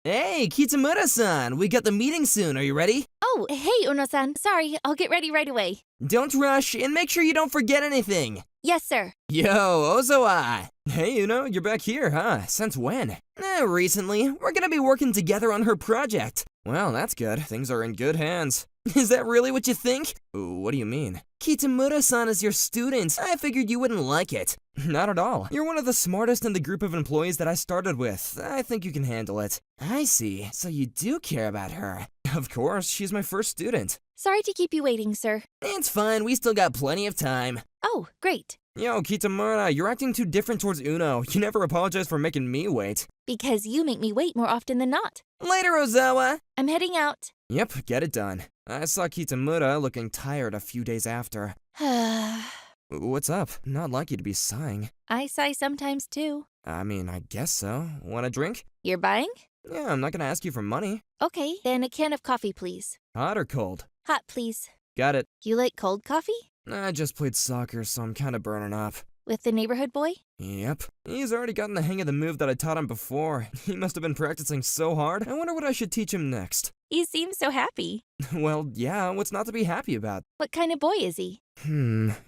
Hey, Kitamura-san! We got the meeting soon, are you ready? Oh, hey, Uno-san. Sorry, I'll get ready right away. Don't rush, and make sure you don't forget anything! Yes, sir. Yo, Ozawa! Hey, Uno, you're back here, huh? Since when? Recently. We're gonna be working together on her project. Well, that's good. Things are in good hands. Is that really what you think? What do you mean? Kitamura-san is your student. I figured you wouldn't like it. Not at all. You're one of the smartest in the group of employees that I started with. I think you can handle it. I see. So you do care about her. Of course, she's my first student. Sorry to keep you waiting, sir. It's fine. We still got plenty of time. Oh, great. Yo, Kitamura, you're acting too different towards Uno. You never apologize for making me wait. Because you make me wait more often than not. Later, Ozawa! I'm heading out. Yep, get it done. I saw Kitamura looking tired a few days after. What's up? Not like you to be sighing. I sigh sometimes too. I mean, I guess so. Want a drink? You're buying? Yeah, I'm not gonna ask you for money. Okay, then a can of coffee, please. Hot or cold? Hot, please. Got it. You like cold coffee? I just played soccer, so I'm kinda burning up. With the neighborhood boy? Yep. He's already gotten the hang of the move that I taught him before. He must have been practicing so hard. I wonder what I should teach him next. You seem so happy. Well, yeah, what's not to be happy about? What kind of boy is he?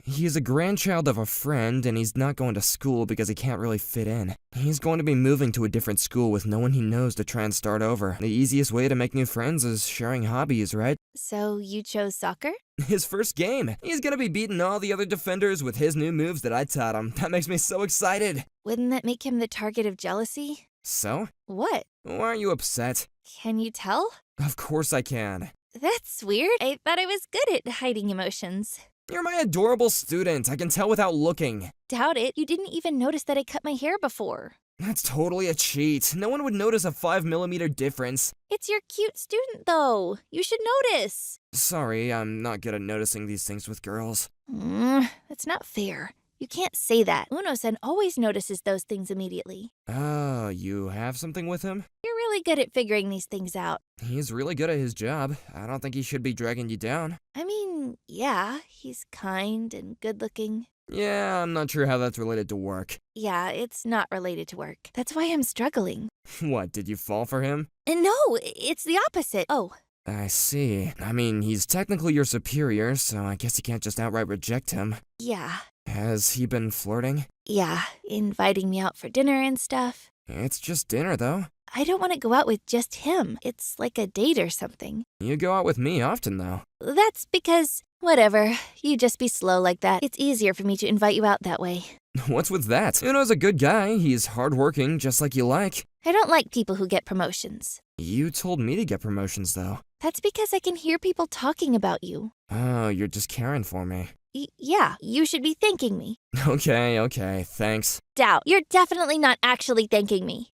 He's a grandchild of a friend, and he's not going to school because he can't really fit in. He's going to be moving to a different school with no one he knows to try and start over. The easiest way to make new friends is sharing hobbies, right? So you chose soccer? His first game. He's gonna be beating all the other defenders with his new moves that I taught him. That makes me so excited. Wouldn't that make him the target of jealousy? So? What? Why are you upset? Can you tell? Of course I can. That's weird. I thought I was good at hiding emotions. You're my adorable student. I can tell without looking. Doubt it. You didn't even notice that I cut my hair before. That's totally a cheat. No one would notice a 5mm difference. It's your cute student, though. You should notice. Sorry, I'm not good at noticing these things with girls. That's not fair. You can't say that. Uno-san always notices those things immediately. Oh, you have something with him? You're really good at figuring these things out. He's really good at his job. I don't think he should be dragging you down. I mean, yeah, he's kind and good-looking. Yeah, I'm not sure how that's related to work. Yeah, it's not related to work. That's why I'm struggling. What, did you fall for him? No, it's the opposite. Oh. I see. I mean, he's technically your superior, so I guess you can't just outright reject him. Yeah. Has he been flirting? Yeah, inviting me out for dinner and stuff. It's just dinner, though. I don't want to go out with just him. It's like a date or something. You go out with me often, though. That's because, whatever, you just be slow like that. It's easier for me to invite you out that way. What's with that? Uno's a good guy. He's hardworking, just like you like. I don't like people who get promotions. You told me to get promotions, though. That's because I can hear people talking about you. Oh, you're just caring for me. Yeah, you should be thanking me. Okay, thanks. Doubt. You're definitely not actually thanking me.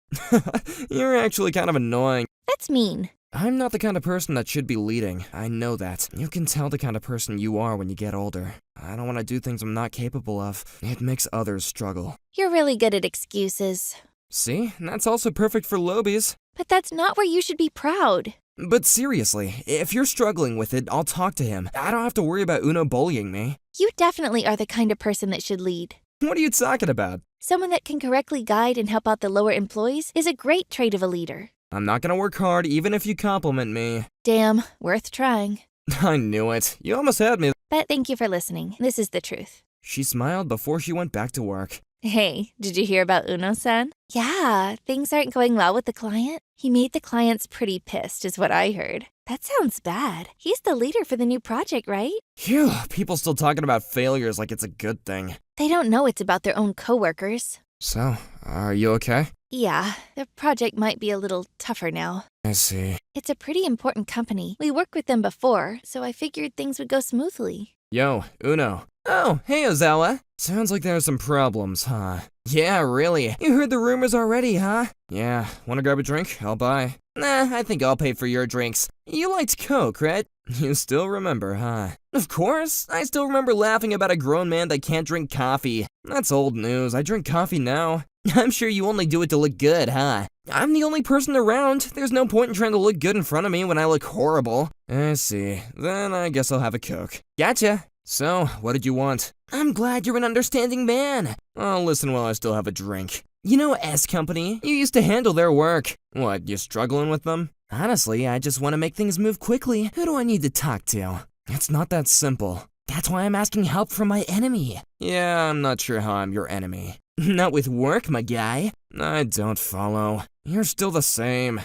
You're actually kind of annoying. That's mean. I'm not the kind of person that should be leading. I know that. You can tell the kind of person you are when you get older. I don't want to do things I'm not capable of. It makes others struggle. You're really good at excuses. See? That's also perfect for lobies. But that's not where you should be proud. But seriously, if you're struggling with it, I'll talk to him. I don't have to worry about Uno bullying me. You definitely are the kind of person that should lead. What are you talking about? Someone that can correctly guide and help out the lower employees is a great trait of a leader. I'm not gonna work hard even if you compliment me. Damn, worth trying. I knew it. You almost had me. But thank you for listening. This is the truth. She smiled before she went back to work. Hey, did you hear about Uno-san? Yeah, things aren't going well with the client. He made the clients pretty pissed, is what I heard. That sounds bad. He's the leader for the new project, right? Phew, people still talking about failures like it's a good thing. They don't know it's about their own coworkers. So, are you okay? Yeah, the project might be a little tougher now. I see. It's a pretty important company. We worked with them before, so I figured things would go smoothly. Yo, Uno. Oh, hey Ozawa. Sounds like there's some problems, huh? Yeah, really. You heard the rumors already, huh? Yeah, wanna grab a drink? I'll buy. Nah, I think I'll pay for your drinks. You liked Coke, right? You still remember, huh? Of course. I still remember laughing about a grown man that can't drink coffee. That's old news. I drink coffee now. I'm sure you only do it to look good, huh? I'm the only person around. There's no point in trying to look good in front of me when I look horrible. I see. Then I guess I'll have a Coke. Gotcha. So, what did you want? I'm glad you're an understanding man. I'll listen while I still have a drink. You know S Company? You used to handle their work. What, you struggling with them? Honestly, I just want to make things move quickly. Who do I need to talk to? It's not that simple. That's why I'm asking help from my enemy. Yeah, I'm not sure how I'm your enemy. Not with work, my guy. I don't follow. You're still the same.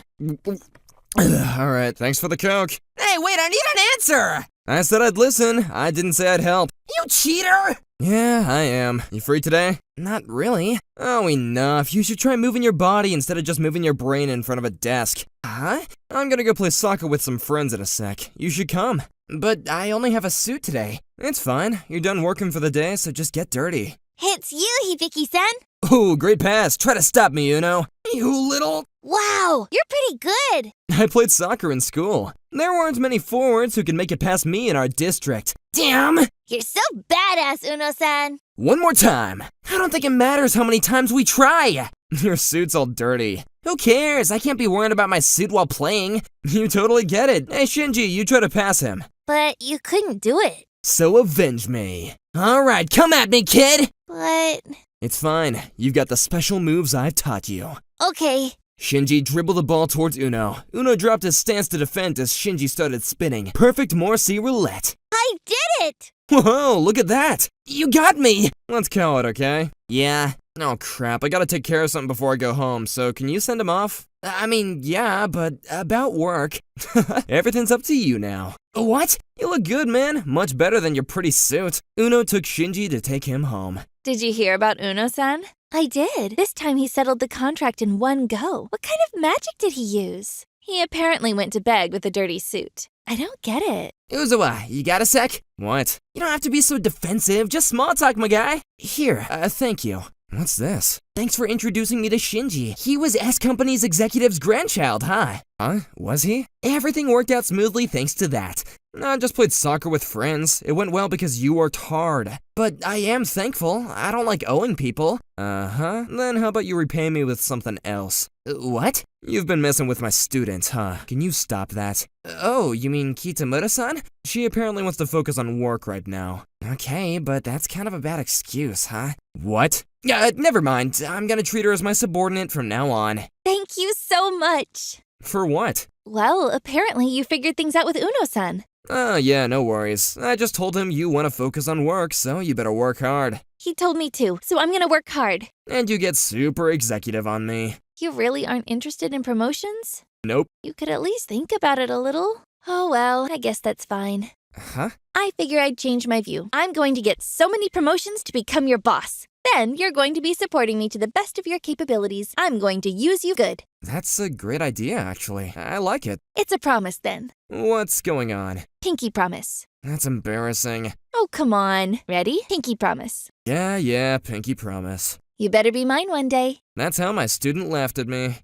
Alright, thanks for the Coke. Hey, wait, I need an answer! I said I'd listen. I didn't say I'd help. You cheater! Yeah, I am. You free today? Not really. Oh, enough. You should try moving your body instead of just moving your brain in front of a desk. Huh? I'm gonna go play soccer with some friends in a sec. You should come. But I only have a suit today. It's fine. You're done working for the day, so just get dirty. It's you, Hibiki-san. Ooh, great pass. Try to stop me, Uno. You little... Wow, you're pretty good. I played soccer in school. There weren't many forwards who could make it past me in our district. Damn! You're so badass, Uno-san. One more time. I don't think it matters how many times we try. Your suit's all dirty. Who cares? I can't be worrying about my suit while playing. You totally get it. Hey, Shinji, you try to pass him. But you couldn't do it. So avenge me. Alright, come at me, kid! But... It's fine. You've got the special moves I've taught you. Okay. Shinji dribbled the ball towards Uno. Uno dropped his stance to defend as Shinji started spinning. Perfect Morse roulette. I did it! Whoa, look at that! You got me! Let's call it, okay? Yeah. Oh crap, I gotta take care of something before I go home, so can you send him off? I mean, yeah, but about work. Everything's up to you now. What? You look good, man. Much better than your pretty suit. Uno took Shinji to take him home. Did you hear about Uno-san? I did. This time he settled the contract in one go. What kind of magic did he use? He apparently went to bed with a dirty suit. I don't get it. Uzawa, you got a sec? What? You don't have to be so defensive. Just small talk, my guy. Here, thank you. What's this? Thanks for introducing me to Shinji. He was S Company's executive's grandchild, huh? Huh? Was he? Everything worked out smoothly thanks to that. I just played soccer with friends. It went well because you worked hard. But I am thankful. I don't like owing people. Uh-huh. Then how about you repay me with something else? What? You've been messing with my student, huh? Can you stop that? Oh, you mean Kitamura-san? She apparently wants to focus on work right now. Okay, but that's kind of a bad excuse, huh? What? Never mind. I'm gonna treat her as my subordinate from now on. Thank you so much. For what? Well, apparently you figured things out with Uno-san. Oh, yeah, no worries. I just told him you want to focus on work, so you better work hard. He told me to, so I'm gonna work hard. And you get super executive on me. You really aren't interested in promotions? Nope. You could at least think about it a little. Oh well, I guess that's fine. Huh? I figure I'd change my view. I'm going to get so many promotions to become your boss. Then you're going to be supporting me to the best of your capabilities. I'm going to use you good. That's a great idea, actually. I like it. It's a promise then. What's going on? Pinky promise. That's embarrassing. Oh, come on. Ready? Pinky promise. Yeah, pinky promise. You better be mine one day. That's how my student laughed at me.